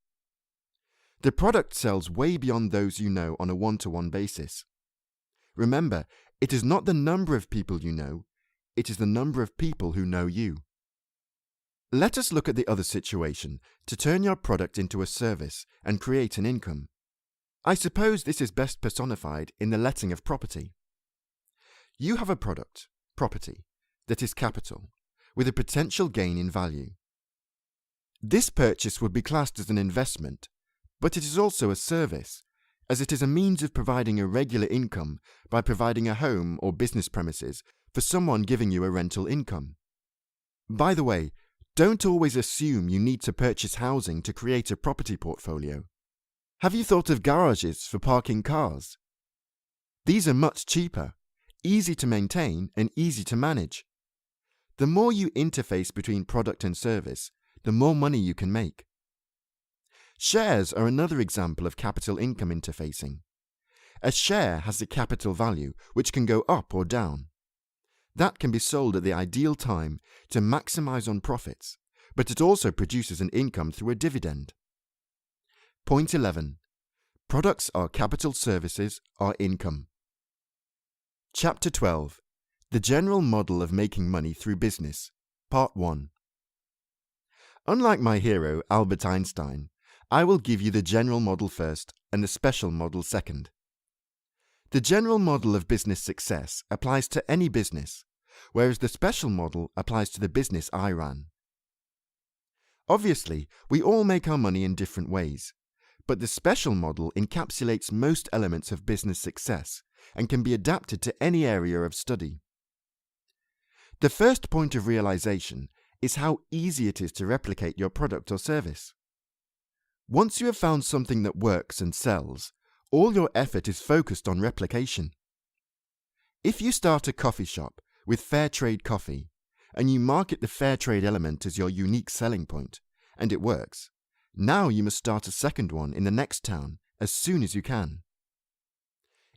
The product sells way beyond those you know on a one-to-one basis. Remember, it is not the number of people you know, it is the number of people who know you. Let us look at the other situation, to turn your product into a service and create an income. I suppose this is best personified in the letting of property. You have a product, property, that is capital, with a potential gain in value. This purchase would be classed as an investment, but it is also a service, as it is a means of providing a regular income by providing a home or business premises for someone giving you a rental income. By the way, don't always assume you need to purchase housing to create a property portfolio. Have you thought of garages for parking cars? These are much cheaper, easy to maintain and easy to manage. The more you interface between product and service, the more money you can make. Shares are another example of capital income interfacing. A share has a capital value which can go up or down. That can be sold at the ideal time to maximize on profits, but it also produces an income through a dividend. Point 11. Products are capital, services are income. Chapter 12. The General Model of Making Money Through Business, Part 1. Unlike my hero, Albert Einstein, I will give you the general model first and the special model second. The general model of business success applies to any business, whereas the special model applies to the business I ran. Obviously, we all make our money in different ways, but the special model encapsulates most elements of business success and can be adapted to any area of study. The first point of realization is how easy it is to replicate your product or service. Once you have found something that works and sells, all your effort is focused on replication. If you start a coffee shop with fair trade coffee, and you market the fair trade element as your unique selling point, and it works, now you must start a second one in the next town as soon as you can.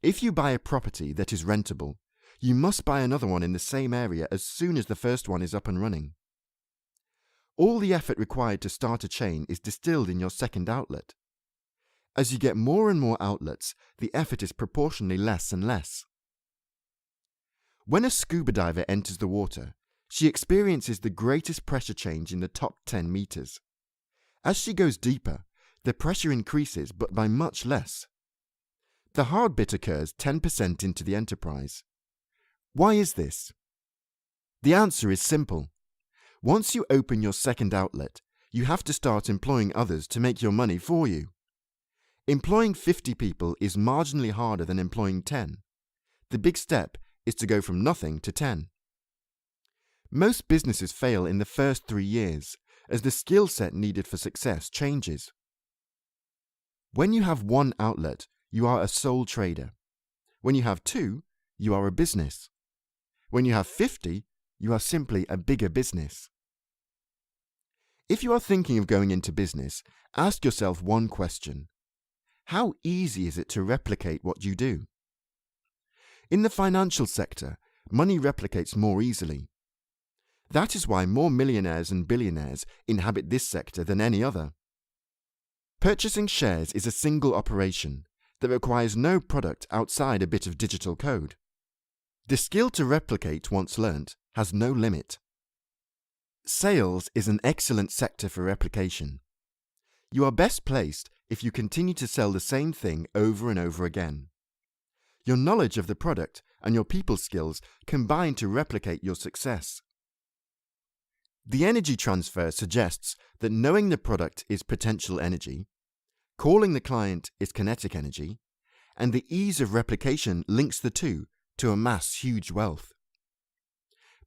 If you buy a property that is rentable, you must buy another one in the same area as soon as the first one is up and running. All the effort required to start a chain is distilled in your second outlet. As you get more and more outlets, the effort is proportionally less and less. When a scuba diver enters the water, she experiences the greatest pressure change in the top 10 meters. As she goes deeper, the pressure increases but by much less. The hard bit occurs 10% into the enterprise. Why is this? The answer is simple. Once you open your second outlet, you have to start employing others to make your money for you. Employing 50 people is marginally harder than employing 10. The big step is to go from nothing to 10. Most businesses fail in the first 3 years, as the skill set needed for success changes. When you have one outlet, you are a sole trader. When you have 2, you are a business. When you have 50, you are simply a bigger business. If you are thinking of going into business, ask yourself one question. How easy is it to replicate what you do? In the financial sector, money replicates more easily. That is why more millionaires and billionaires inhabit this sector than any other. Purchasing shares is a single operation that requires no product outside a bit of digital code. The skill to replicate once learnt has no limit. Sales is an excellent sector for replication. You are best placed if you continue to sell the same thing over and over again. Your knowledge of the product and your people skills combine to replicate your success. The energy transfer suggests that knowing the product is potential energy, calling the client is kinetic energy, and the ease of replication links the two to amass huge wealth.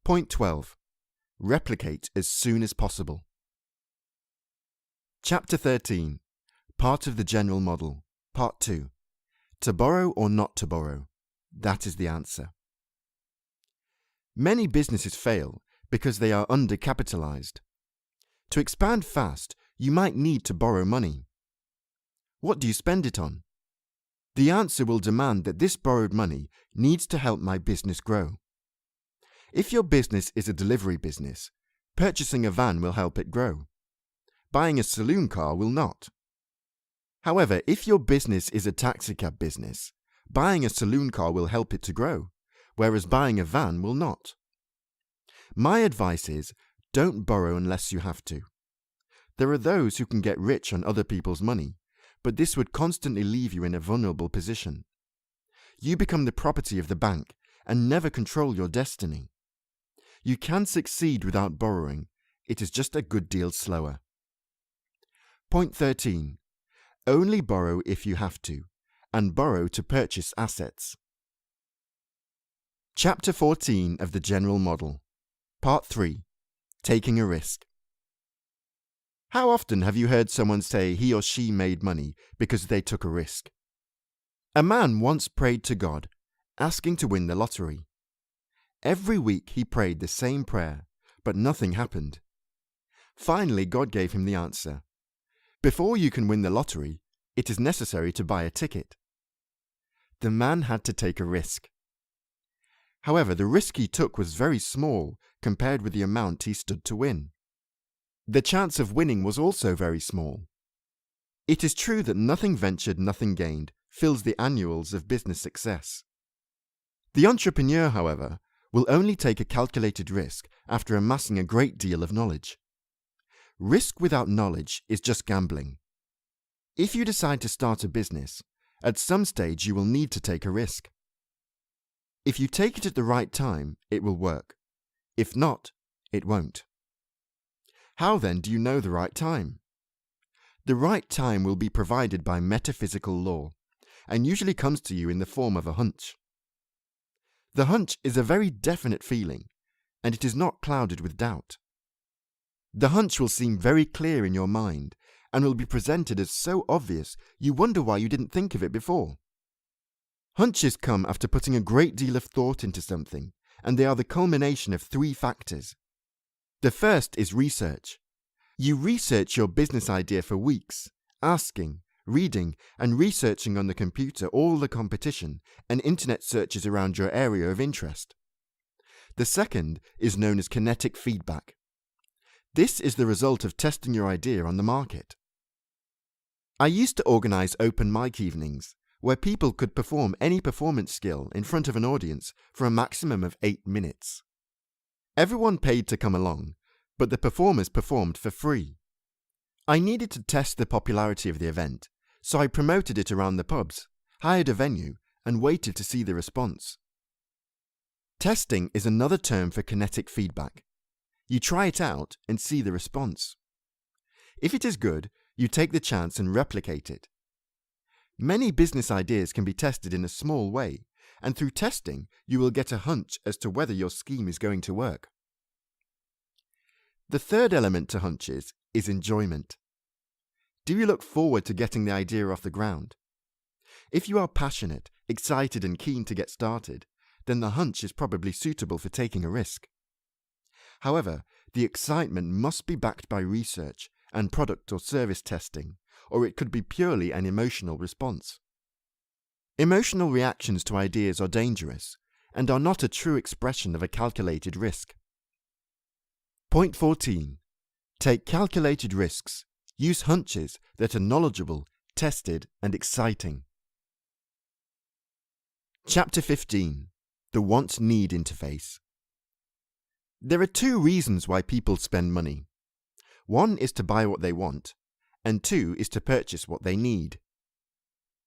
Point 12. Replicate as soon as possible. Chapter 13. Part of the General Model. Part 2. To borrow or not to borrow? That is the answer. Many businesses fail because they are undercapitalized. To expand fast, you might need to borrow money. What do you spend it on? The answer will demand that this borrowed money needs to help my business grow. If your business is a delivery business, purchasing a van will help it grow. Buying a saloon car will not. However, if your business is a taxicab business, buying a saloon car will help it to grow, whereas buying a van will not. My advice is, don't borrow unless you have to. There are those who can get rich on other people's money, but this would constantly leave you in a vulnerable position. You become the property of the bank and never control your destiny. You can succeed without borrowing. It is just a good deal slower. Point 13. Only borrow if you have to, and borrow to purchase assets. Chapter 14 of the General Model. Part 3. Taking a risk. How often have you heard someone say he or she made money because they took a risk? A man once prayed to God, asking to win the lottery. Every week he prayed the same prayer, but nothing happened. Finally, God gave him the answer. Before you can win the lottery, it is necessary to buy a ticket. The man had to take a risk. However, the risk he took was very small compared with the amount he stood to win. The chance of winning was also very small. It is true that nothing ventured, nothing gained fills the annuals of business success. The entrepreneur, however, will only take a calculated risk after amassing a great deal of knowledge. Risk without knowledge is just gambling. If you decide to start a business, at some stage you will need to take a risk. If you take it at the right time, it will work. If not, it won't. How then do you know the right time? The right time will be provided by metaphysical law, and usually comes to you in the form of a hunch. The hunch is a very definite feeling, and it is not clouded with doubt. The hunch will seem very clear in your mind, and will be presented as so obvious you wonder why you didn't think of it before. Hunches come after putting a great deal of thought into something, and they are the culmination of 3 factors. The first is research. You research your business idea for weeks, asking, reading, and researching on the computer all the competition and internet searches around your area of interest. The second is known as kinetic feedback. This is the result of testing your idea on the market. I used to organize open mic evenings where people could perform any performance skill in front of an audience for a maximum of 8 minutes. Everyone paid to come along, but the performers performed for free. I needed to test the popularity of the event, so I promoted it around the pubs, hired a venue, and waited to see the response. Testing is another term for kinetic feedback. You try it out and see the response. If it is good, you take the chance and replicate it. Many business ideas can be tested in a small way, and through testing, you will get a hunch as to whether your scheme is going to work. The third element to hunches is enjoyment. Do you look forward to getting the idea off the ground? If you are passionate, excited, and keen to get started, then the hunch is probably suitable for taking a risk. However, the excitement must be backed by research and product or service testing, or it could be purely an emotional response. Emotional reactions to ideas are dangerous, and are not a true expression of a calculated risk. Point 14. Take calculated risks. Use hunches that are knowledgeable, tested, and exciting. Chapter 15. The Want-Need Interface. There are two reasons why people spend money. One is to buy what they want, and two is to purchase what they need.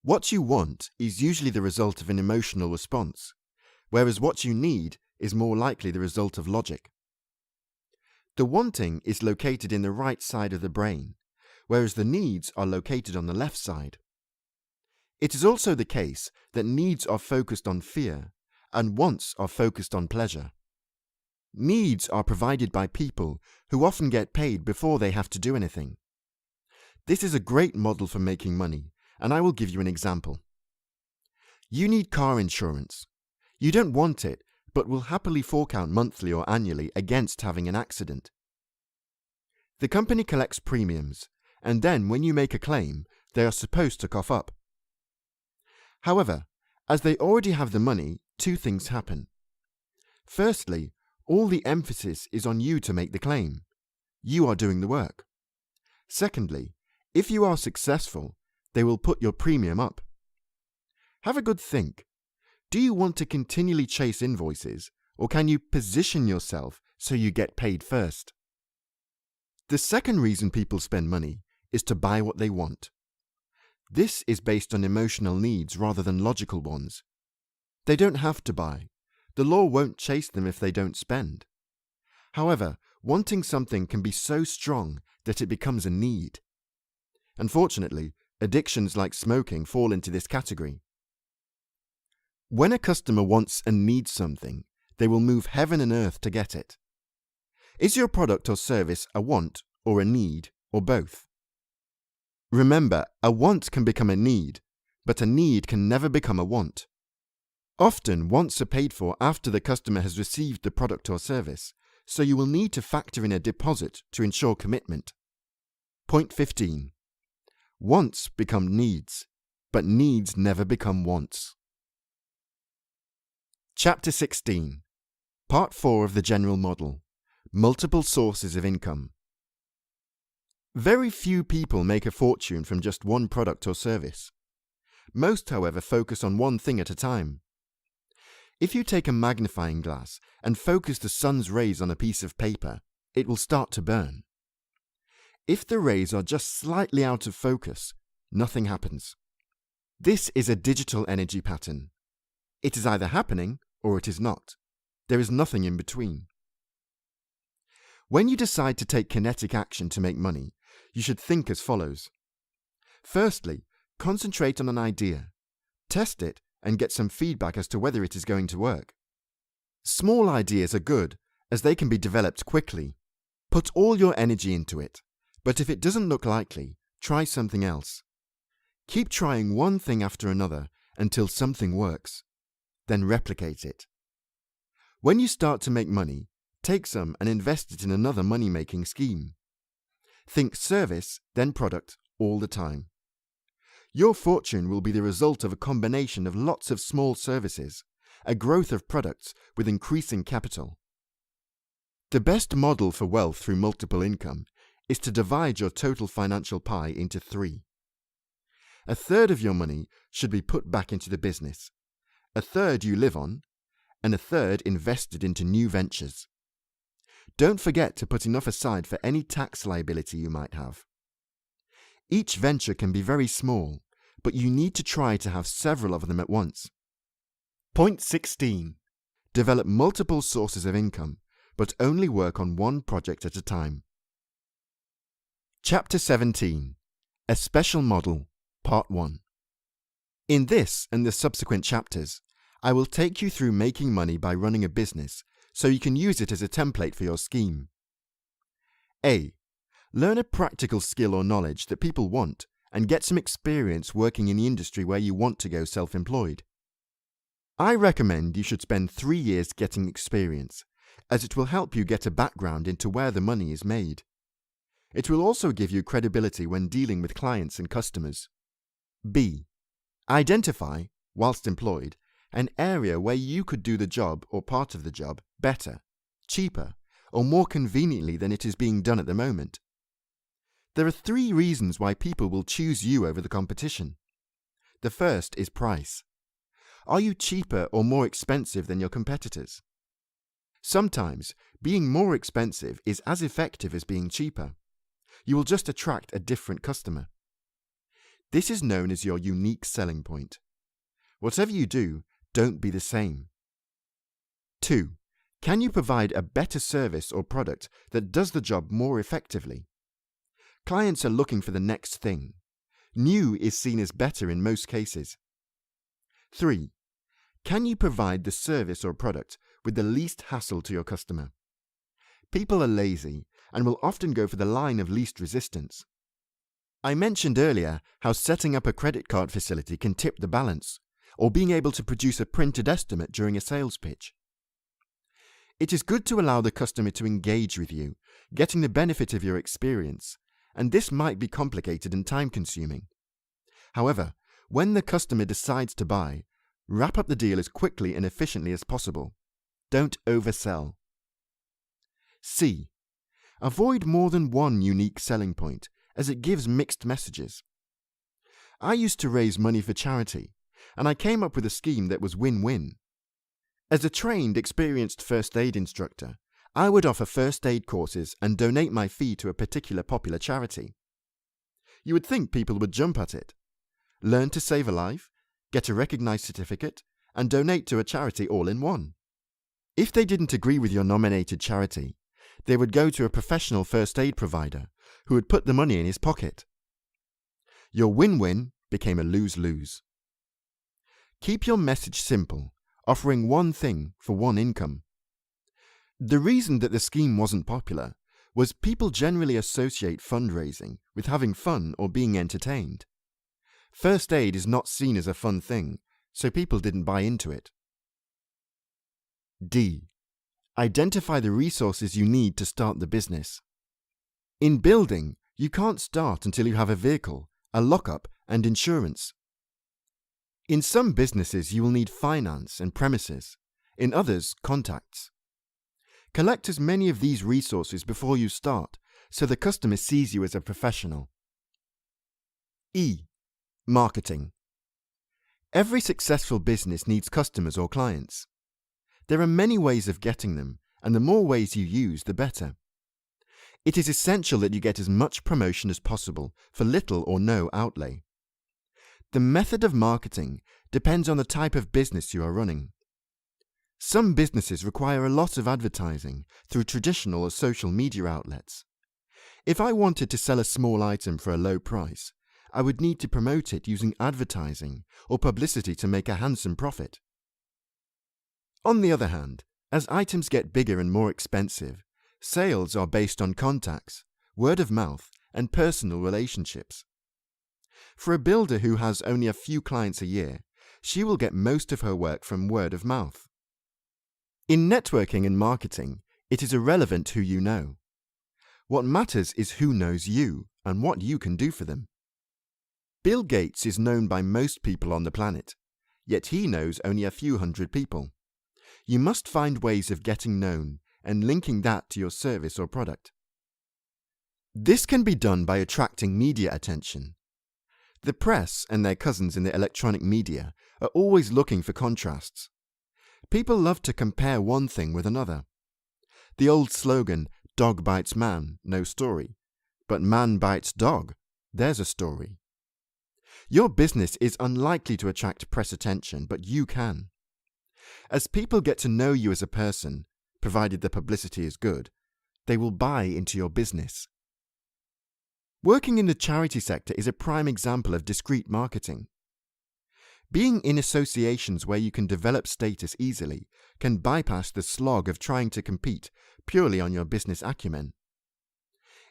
What you want is usually the result of an emotional response, whereas what you need is more likely the result of logic. The wanting is located in the right side of the brain, whereas the needs are located on the left side. It is also the case that needs are focused on fear, and wants are focused on pleasure. Needs are provided by people who often get paid before they have to do anything. This is a great model for making money, and I will give you an example. You need car insurance. You don't want it, but will happily fork out monthly or annually against having an accident. The company collects premiums, and then when you make a claim, they are supposed to cough up. However, as they already have the money, two things happen. Firstly, all the emphasis is on you to make the claim. You are doing the work. Secondly, if you are successful, they will put your premium up. Have a good think. Do you want to continually chase invoices, or can you position yourself so you get paid first? The second reason people spend money is to buy what they want. This is based on emotional needs rather than logical ones. They don't have to buy. The law won't chase them if they don't spend. However, wanting something can be so strong that it becomes a need. Unfortunately, addictions like smoking fall into this category. When a customer wants and needs something, they will move heaven and earth to get it. Is your product or service a want or a need or both? Remember, a want can become a need, but a need can never become a want. Often, wants are paid for after the customer has received the product or service, so you will need to factor in a deposit to ensure commitment. Point 15. Wants become needs, but needs never become wants. Chapter 16. Part 4 of the General Model. Multiple Sources of Income. Very few people make a fortune from just one product or service. Most, however, focus on one thing at a time. If you take a magnifying glass and focus the sun's rays on a piece of paper, it will start to burn. If the rays are just slightly out of focus, nothing happens. This is a digital energy pattern. It is either happening or it is not. There is nothing in between. When you decide to take kinetic action to make money, you should think as follows. Firstly, concentrate on an idea. Test it and get some feedback as to whether it is going to work. Small ideas are good, as they can be developed quickly. Put all your energy into it, but if it doesn't look likely, try something else. Keep trying one thing after another until something works. Then replicate it. When you start to make money, take some and invest it in another money-making scheme. Think service, then product, all the time. Your fortune will be the result of a combination of lots of small services, a growth of products with increasing capital. The best model for wealth through multiple income is to divide your total financial pie into 3. A third of your money should be put back into the business, a third you live on, and a third invested into new ventures. Don't forget to put enough aside for any tax liability you might have. Each venture can be very small, but you need to try to have several of them at once. Point 16. Develop multiple sources of income, but only work on one project at a time. Chapter 17. A Special Model, Part 1. In this and the subsequent chapters, I will take you through making money by running a business so you can use it as a template for your scheme. A. Learn a practical skill or knowledge that people want and get some experience working in the industry where you want to go self-employed. I recommend you should spend 3 years getting experience, as it will help you get a background into where the money is made. It will also give you credibility when dealing with clients and customers. B. Identify, whilst employed, an area where you could do the job or part of the job better, cheaper, or more conveniently than it is being done at the moment. There are 3 reasons why people will choose you over the competition. The first is price. Are you cheaper or more expensive than your competitors? Sometimes, being more expensive is as effective as being cheaper. You will just attract a different customer. This is known as your unique selling point. Whatever you do, don't be the same. 2. Can you provide a better service or product that does the job more effectively? Clients are looking for the next thing. New is seen as better in most cases. 3. Can you provide the service or product with the least hassle to your customer? People are lazy and will often go for the line of least resistance. I mentioned earlier how setting up a credit card facility can tip the balance, or being able to produce a printed estimate during a sales pitch. It is good to allow the customer to engage with you, getting the benefit of your experience, and this might be complicated and time-consuming. However, when the customer decides to buy, wrap up the deal as quickly and efficiently as possible. Don't oversell. C. Avoid more than one unique selling point, as it gives mixed messages. I used to raise money for charity, and I came up with a scheme that was win-win. As a trained, experienced first aid instructor, I would offer first aid courses and donate my fee to a particular popular charity. You would think people would jump at it. Learn to save a life, get a recognized certificate, and donate to a charity all in one. If they didn't agree with your nominated charity, they would go to a professional first aid provider who would put the money in his pocket. Your win-win became a lose-lose. Keep your message simple, offering one thing for one income. The reason that the scheme wasn't popular was people generally associate fundraising with having fun or being entertained. First aid is not seen as a fun thing, so people didn't buy into it. D. Identify the resources you need to start the business. In building, you can't start until you have a vehicle, a lockup, and insurance. In some businesses, you will need finance and premises. In others, contacts. Collect as many of these resources before you start, so the customer sees you as a professional. E. Marketing. Every successful business needs customers or clients. There are many ways of getting them, and the more ways you use, the better. It is essential that you get as much promotion as possible for little or no outlay. The method of marketing depends on the type of business you are running. Some businesses require a lot of advertising through traditional or social media outlets. If I wanted to sell a small item for a low price, I would need to promote it using advertising or publicity to make a handsome profit. On the other hand, as items get bigger and more expensive, sales are based on contacts, word of mouth, and personal relationships. For a builder who has only a few clients a year, she will get most of her work from word of mouth. In networking and marketing, it is irrelevant who you know. What matters is who knows you and what you can do for them. Bill Gates is known by most people on the planet, yet he knows only a few hundred people. You must find ways of getting known and linking that to your service or product. This can be done by attracting media attention. The press and their cousins in the electronic media are always looking for contrasts. People love to compare one thing with another. The old slogan, "Dog bites man, no story," but man bites dog, there's a story. Your business is unlikely to attract press attention, but you can. As people get to know you as a person, provided the publicity is good, they will buy into your business. Working in the charity sector is a prime example of discreet marketing. Being in associations where you can develop status easily can bypass the slog of trying to compete purely on your business acumen.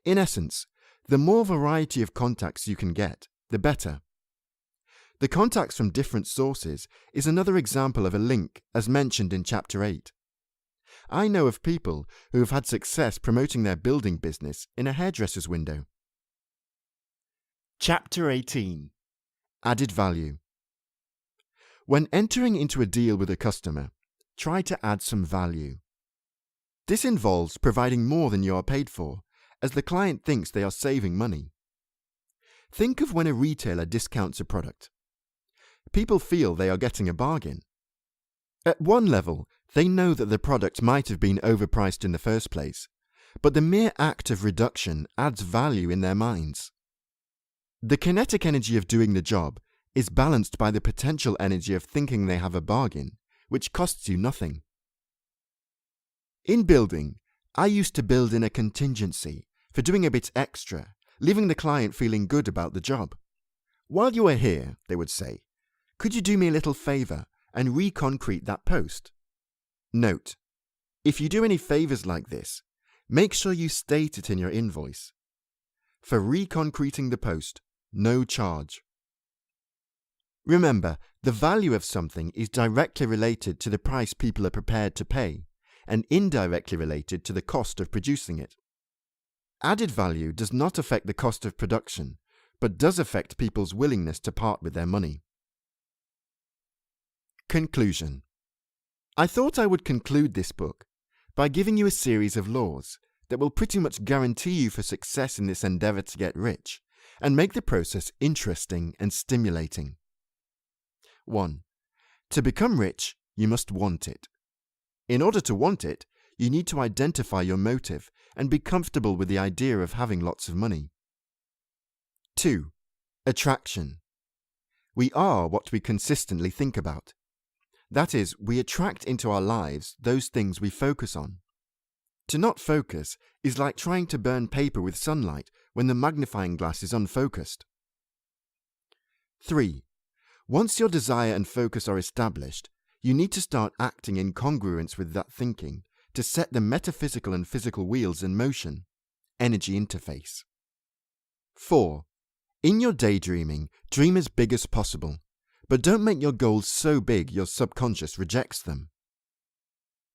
In essence, the more variety of contacts you can get, the better. The contacts from different sources is another example of a link as mentioned in Chapter 8. I know of people who have had success promoting their building business in a hairdresser's window. Chapter 18. Added Value. When entering into a deal with a customer, try to add some value. This involves providing more than you are paid for, as the client thinks they are saving money. Think of when a retailer discounts a product. People feel they are getting a bargain. At one level, they know that the product might have been overpriced in the first place, but the mere act of reduction adds value in their minds. The kinetic energy of doing the job is balanced by the potential energy of thinking they have a bargain, which costs you nothing. In building, I used to build in a contingency for doing a bit extra, leaving the client feeling good about the job. While you are here, they would say, could you do me a little favour and reconcrete that post? Note, if you do any favours like this, make sure you state it in your invoice. For reconcreting the post, no charge. Remember, the value of something is directly related to the price people are prepared to pay, and indirectly related to the cost of producing it. Added value does not affect the cost of production, but does affect people's willingness to part with their money. Conclusion. I thought I would conclude this book by giving you a series of laws that will pretty much guarantee you for success in this endeavour to get rich and make the process interesting and stimulating. 1. To become rich, you must want it. In order to want it, you need to identify your motive and be comfortable with the idea of having lots of money. 2. Attraction. We are what we consistently think about. That is, we attract into our lives those things we focus on. To not focus is like trying to burn paper with sunlight when the magnifying glass is unfocused. 3. Once your desire and focus are established, you need to start acting in congruence with that thinking to set the metaphysical and physical wheels in motion. Energy interface. 4. In your daydreaming, dream as big as possible, but don't make your goals so big your subconscious rejects them.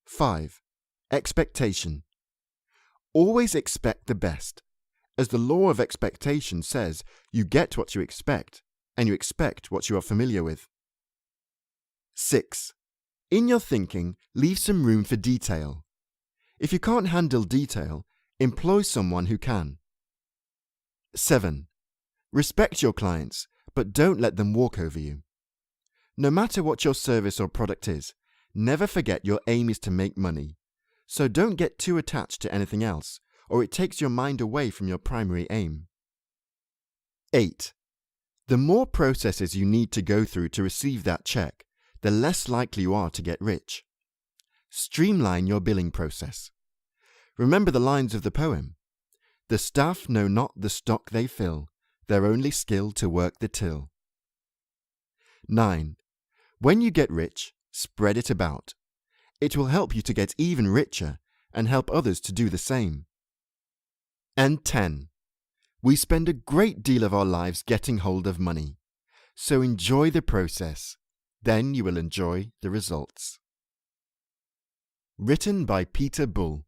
5. Expectation. Always expect the best. As the law of expectation says, you get what you expect, and you expect what you are familiar with. 6. In your thinking, leave some room for detail. If you can't handle detail, employ someone who can. 7. Respect your clients, but don't let them walk over you. No matter what your service or product is, never forget your aim is to make money. So don't get too attached to anything else, or it takes your mind away from your primary aim. 8. The more processes you need to go through to receive that check, the less likely you are to get rich. Streamline your billing process. Remember the lines of the poem. The staff know not the stock they fill, their only skill to work the till. 9. When you get rich, spread it about. It will help you to get even richer and help others to do the same. And 10. We spend a great deal of our lives getting hold of money, so enjoy the process. Then you will enjoy the results. Written by Peter Bull.